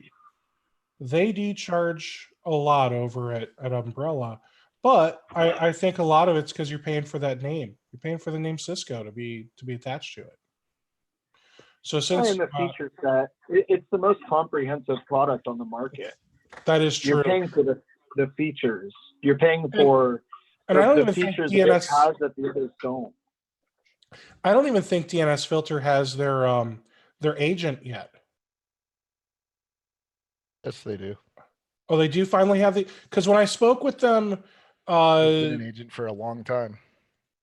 charge a lot over at Umbrella, but I think a lot of it's because you're paying for that name. You're paying for the name Cisco to be attached to it. So since and the feature set, it's the most comprehensive product on the market. That is true. You're paying for the features. You're paying for and I don't the even think features DNS that it has that the others don't. I don't even think DNS Filter has their agent yet. Yes, they do. Oh, they do finally have because when I spoke with them, They've been an agent for a long time.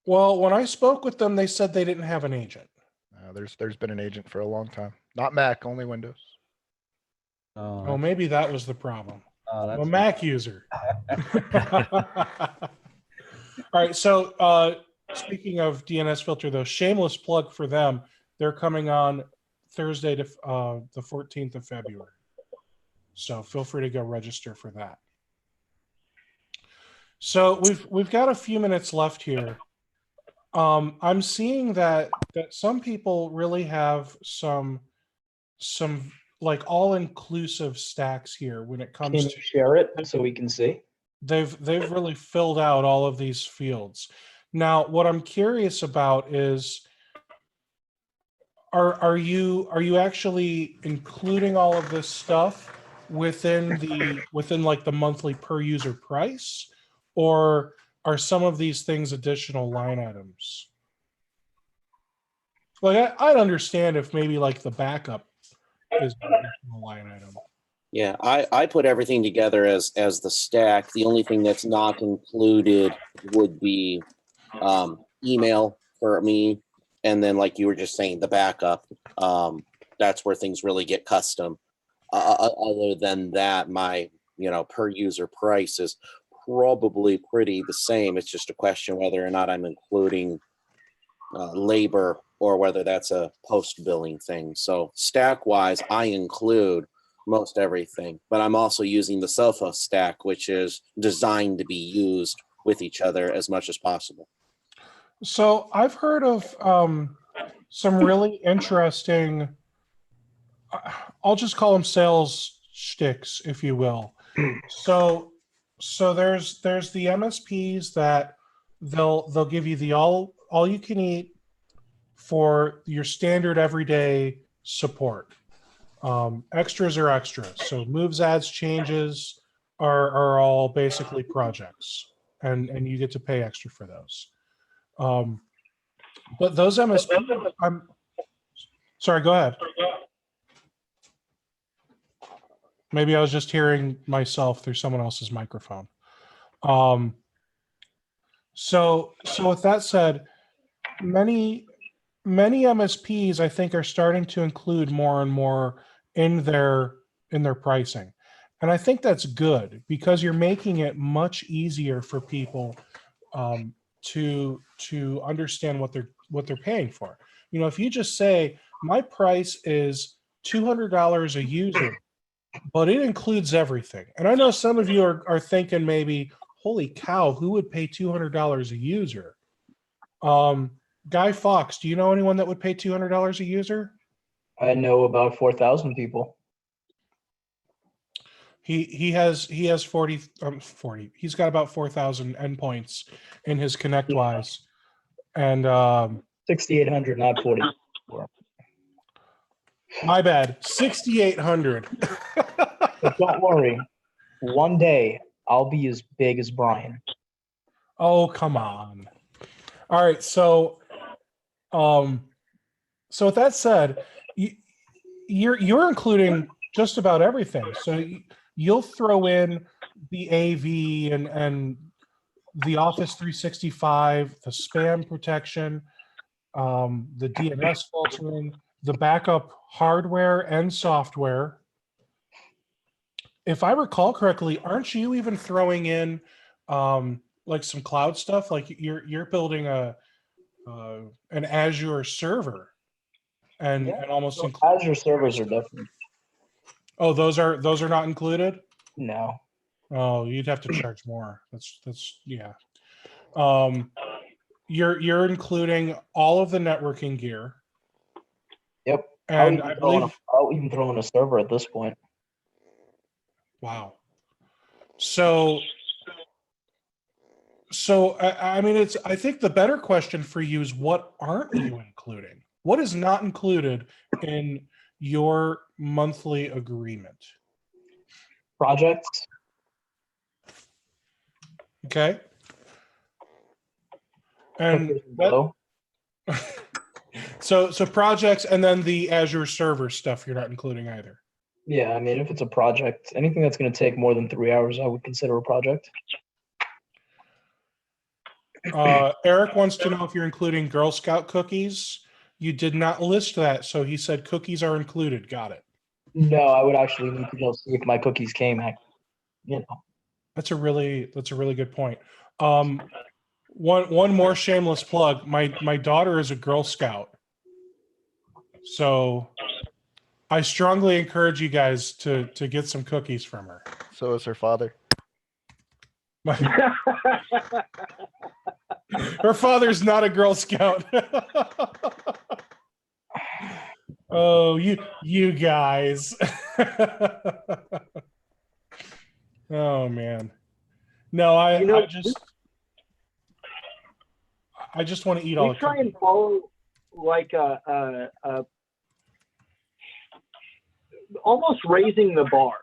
Well, when I spoke with them, they said they didn't have an agent. There's been an agent for a long time. Not Mac, only Windows. Oh, maybe that was the problem. I'm a That's Mac user. All right. So speaking of DNS Filter, though, shameless plug for them. They're coming on Thursday to the 14th of February. So feel free to go register for that. So we've got a few minutes left here. I'm seeing that some people really have some like all-inclusive stacks here when it comes Can to you share it so we can see? They've really filled out all of these fields. Now, what I'm curious about is, are you actually including all of this stuff within like the monthly per user price, or are some of these things additional line items? Like I'd understand if maybe like the backup is an additional line item. Yeah, I put everything together as the stack. The only thing that's not included would be email for me, and then like you were just saying, the backup. That's where things really get custom. Other than that, my per user price is probably pretty the same. It's just a question whether or not I'm including labor or whether that's a post billing thing. So stack wise, I include most everything, but I'm also using the Sophos stack, which is designed to be used with each other as much as possible. So I've heard of some really interesting, I'll just call them sales shticks, if you will. So there's the MSPs that they'll give you the all you can eat for your standard everyday support. Extras are extras. So moves, adds, changes are all basically projects, and you get to pay extra for those. But those MSPs, I'm sorry, go ahead. Maybe I was just hearing myself through someone else's microphone. So with that said, many MSPs I think are starting to include more and more in their pricing. And I think that's good because you're making it much easier for people to understand what they're paying for. If you just say my price is $200 a user, but it includes everything. And I know some of you are thinking maybe, holy cow, who would pay $200 a user? Guy Fox, do you know anyone that would pay $200 a user? I know about 4,000 people. He has 40. He's got about 4,000 endpoints in his ConnectWise, and 6,800, not 40. My bad, 6,800. But don't worry, one day I'll be as big as Brian. Oh, come on. All right, so with that said, you're including just about everything. So you'll throw in the AV and the Office 365, the spam protection, the DNS filtering, the backup hardware and software. If I recall correctly, aren't you even throwing in like some cloud stuff? Like you're building an Azure server, and Yeah. and almost So include. Azure servers are different. Oh, those are not included. No. Oh, you'd have to charge more. That's yeah. You're including all of the networking gear, Yep. and I believe. I'll even throw in a server at this point. Wow. So I mean, I think the better question for you is, what aren't you including? What is not included in your monthly agreement? Projects. Okay. And Hookers and below. so projects, and then the Azure server stuff you're not including either. Yeah, I mean, if it's a project, anything that's going to take more than 3 hours, I would consider a project. Eric wants to know if you're including Girl Scout cookies. You did not list that, so he said cookies are included. Got it. No, I would actually need to go see if my cookies came. That's a really good point. One more shameless plug. My daughter is a Girl Scout, so I strongly encourage you guys to get some cookies from her. So is her father. Her father's not a Girl Scout. Oh, you guys. Oh man. No, I just want to eat all the We try cookies. and follow like a almost raising the bar.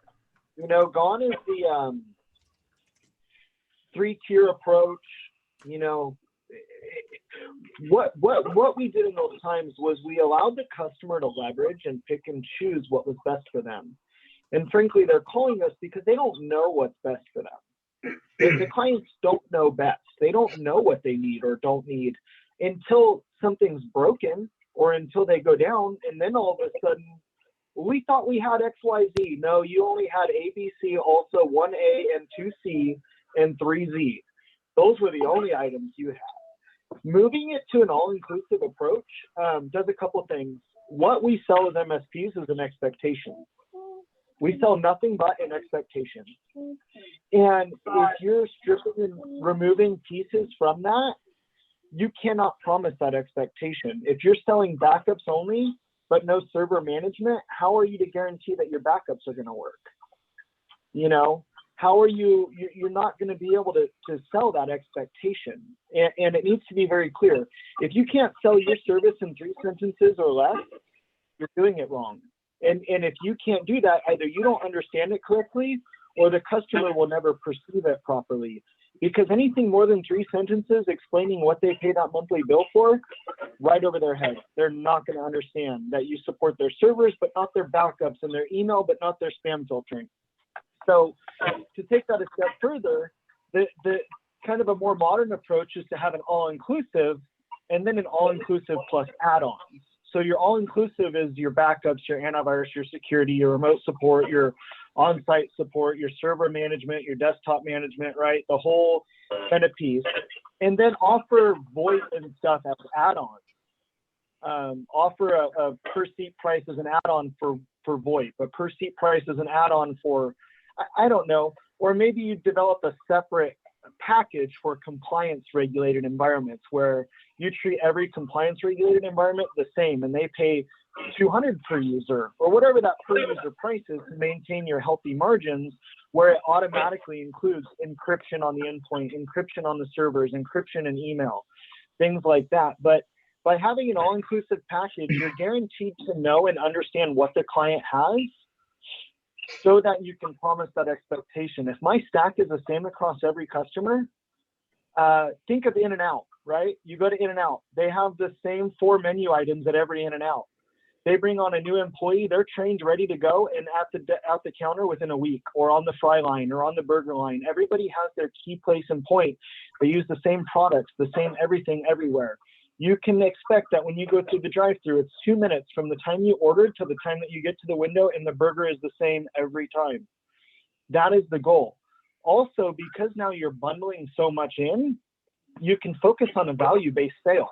You know, gone is the 3-tier approach. You know, what we did in those times was we allowed the customer to leverage and pick and choose what was best for them. And frankly, they're calling us because they don't know what's best for them. The clients don't know best. They don't know what they need or don't need until something's broken or until they go down. And then all of a sudden, we thought we had XYZ. No, you only had ABC, also 1A and 2C and 3Z. Those were the only items you had. Moving it to an all-inclusive approach does a couple things. What we sell as MSPs is an expectation. We sell nothing but an expectation. And if you're stripping and removing pieces from that, you cannot promise that expectation. If you're selling backups only, but no server management, how are you to guarantee that your backups are going to work? You know, how are you're not going to be able to sell that expectation. And it needs to be very clear. If you can't sell your service in 3 sentences or less, you're doing it wrong. And if you can't do that, either you don't understand it correctly or the customer will never perceive it properly. Because anything more than 3 sentences explaining what they pay that monthly bill for, right over their head. They're not going to understand that you support their servers, but not their backups, and their email, but not their spam filtering. So to take that a step further, the kind of a more modern approach is to have an all-inclusive and then an all-inclusive plus add-ons. So your all-inclusive is your backups, your antivirus, your security, your remote support, your on-site support, your server management, your desktop management, right? The whole kind of piece. And then offer VoIP and stuff as add-ons. Offer a per-seat price as an add-on for VoIP, a per-seat price as an add-on for, I don't know, or maybe you develop a separate package for compliance regulated environments where you treat every compliance regulated environment the same and they pay $200 per user or whatever that per user price is to maintain your healthy margins, where it automatically includes encryption on the endpoint, encryption on the servers, encryption in email, things like that. But by having an all-inclusive package, you're guaranteed to know and understand what the client has so that you can promise that expectation. If my stack is the same across every customer, think of In-N-Out, right? You go to In-N-Out, they have the same 4 menu items at every In-N-Out. They bring on a new employee, they're trained, ready to go, and at the counter within a week, or on the fry line, or on the burger line. Everybody has their key place and point. They use the same products, the same everything everywhere. You can expect that when you go through the drive-thru, it's 2 minutes from the time you ordered to the time that you get to the window, and the burger is the same every time. That is the goal. Also, because now you're bundling so much in, you can focus on a value-based sale.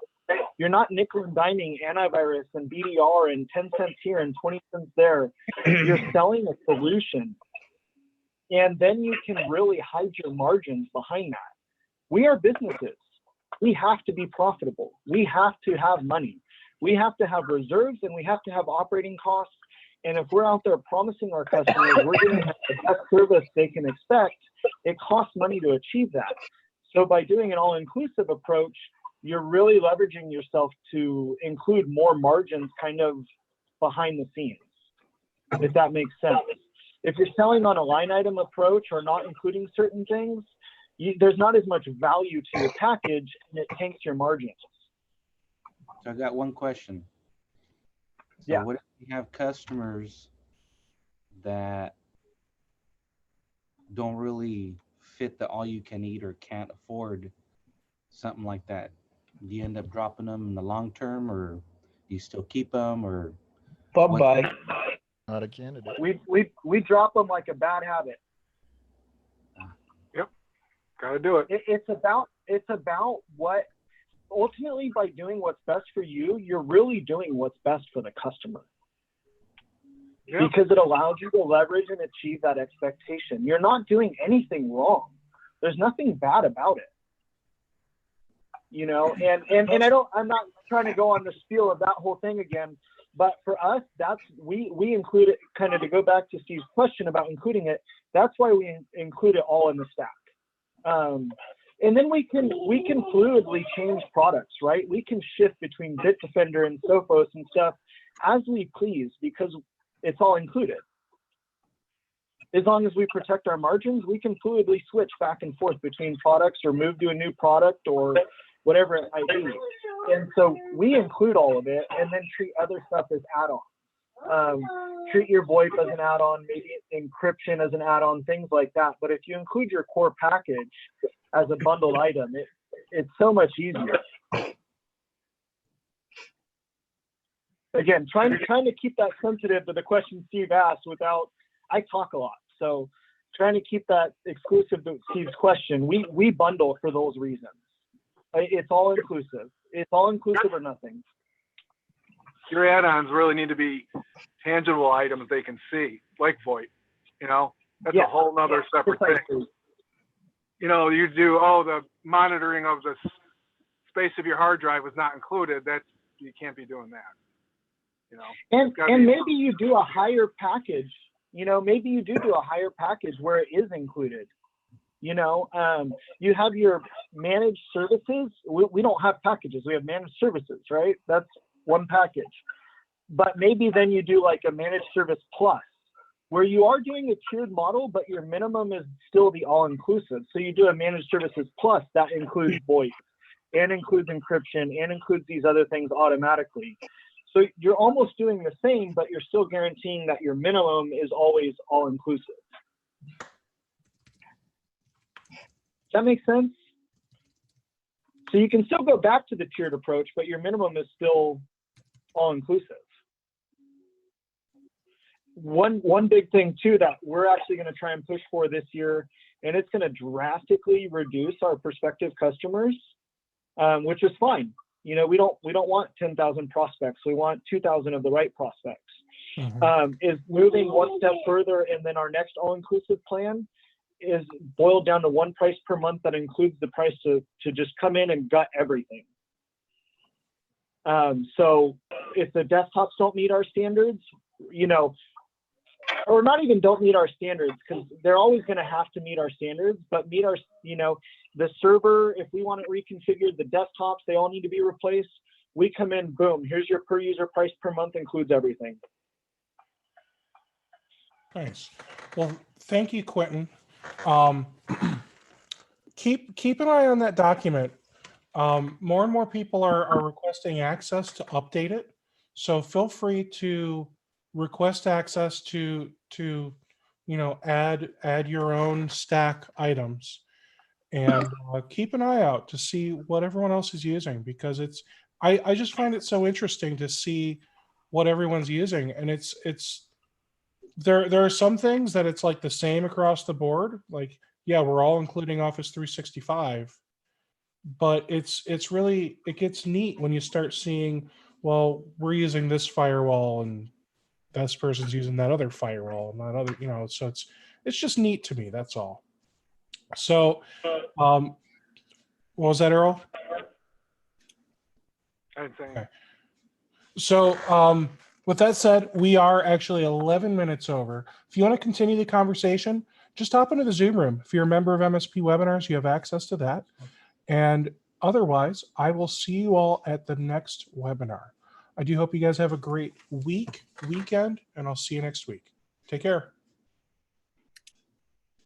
You're not nickel and diming antivirus and BDR and 10 cents here and 20 cents there. You're selling a solution. And then you can really hide your margins behind that. We are businesses. We have to be profitable. We have to have money. We have to have reserves, and we have to have operating costs. And if we're out there promising our customers we're going to have the best service they can expect, it costs money to achieve that. So by doing an all-inclusive approach, you're really leveraging yourself to include more margins kind of behind the scenes, if that makes sense. If you're selling on a line item approach or not including certain things, there's not as much value to your package, and it tanks your margins. So I got one question. So Yeah. what if you have customers that don't really fit the all-you-can-eat or can't afford something like that? Do you end up dropping them in the long term, or do you still keep them, or Bye-bye. Not a candidate. We drop them like a bad habit. Yep, got to do it. It's about what ultimately, by doing what's best for you, you're really doing what's best for the customer. Yeah. Because it allows you to leverage and achieve that expectation. You're not doing anything wrong. There's nothing bad about it. You know, and I'm not trying to go on the spiel of that whole thing again, but for us, that's we include it, kind of to go back to Steve's question about including it. That's why we include it all in the stack. And then we can fluidly change products, right? We can shift between Bitdefender and Sophos and stuff as we please, because it's all included. As long as we protect our margins, we can fluidly switch back and forth between products or move to a new product or whatever it might be. And so we include all of it and then treat other stuff as add-on. Treat your VoIP as an add-on, maybe encryption as an add-on, things like that. But if you include your core package as a bundled item, it's so much easier. Again, trying to keep that sensitive to the question Steve asked without, I talk a lot. So trying to keep that exclusive to Steve's question, we bundle for those reasons. It's all inclusive. It's all inclusive or nothing. Your add-ons really need to be tangible items they can see, like VoIP. You know, that's a whole nother separate thing. You know, you do, the monitoring of the space of your hard drive was not included. You can't be doing that. You know, and maybe you do a higher package. You know, maybe you do a higher package where it is included. You know, you have your managed services. We don't have packages. We have managed services, right? That's one package. But maybe then you do like a managed service plus, where you are doing a tiered model, but your minimum is still the all-inclusive. So you do a managed services plus that includes voice and includes encryption and includes these other things automatically. So you're almost doing the same, but you're still guaranteeing that your minimum is always all-inclusive. Does that make sense? So you can still go back to the tiered approach, but your minimum is still all-inclusive. One big thing too that we're actually going to try and push for this year, and it's going to drastically reduce our prospective customers, which is fine. You know, we don't want 10,000 prospects. We want 2,000 of the right prospects. Is moving one step further, and then our next all-inclusive plan is boiled down to one price per month that includes the price to just come in and gut everything. So if the desktops don't meet our standards, you know, or not even don't meet our standards, because they're always going to have to meet our standards, but meet our, you know, the server, if we want it reconfigured, the desktops, they all need to be replaced. We come in, boom, here's your per user price per month, includes everything. Nice. Well, thank you, Quentin. Keep an eye on that document. More and more people are requesting access to update it. So feel free to request access to you know, add your own stack items, and keep an eye out to see what everyone else is using, because I just find it so interesting to see what everyone's using, and there are some things that it's like the same across the board. Like, yeah, we're all including Office 365, but it's really, it gets neat when you start seeing, well, we're using this firewall and this person's using that other firewall and that other, so it's just neat to me. That's all. So, what was that, Earl? Okay. So, with that said, we are actually 11 minutes over. If you want to continue the conversation, just hop into the Zoom room. If you're a member of MSP Webinars, you have access to that. And otherwise, I will see you all at the next webinar. I do hope you guys have a great weekend, and I'll see you next week. Take care.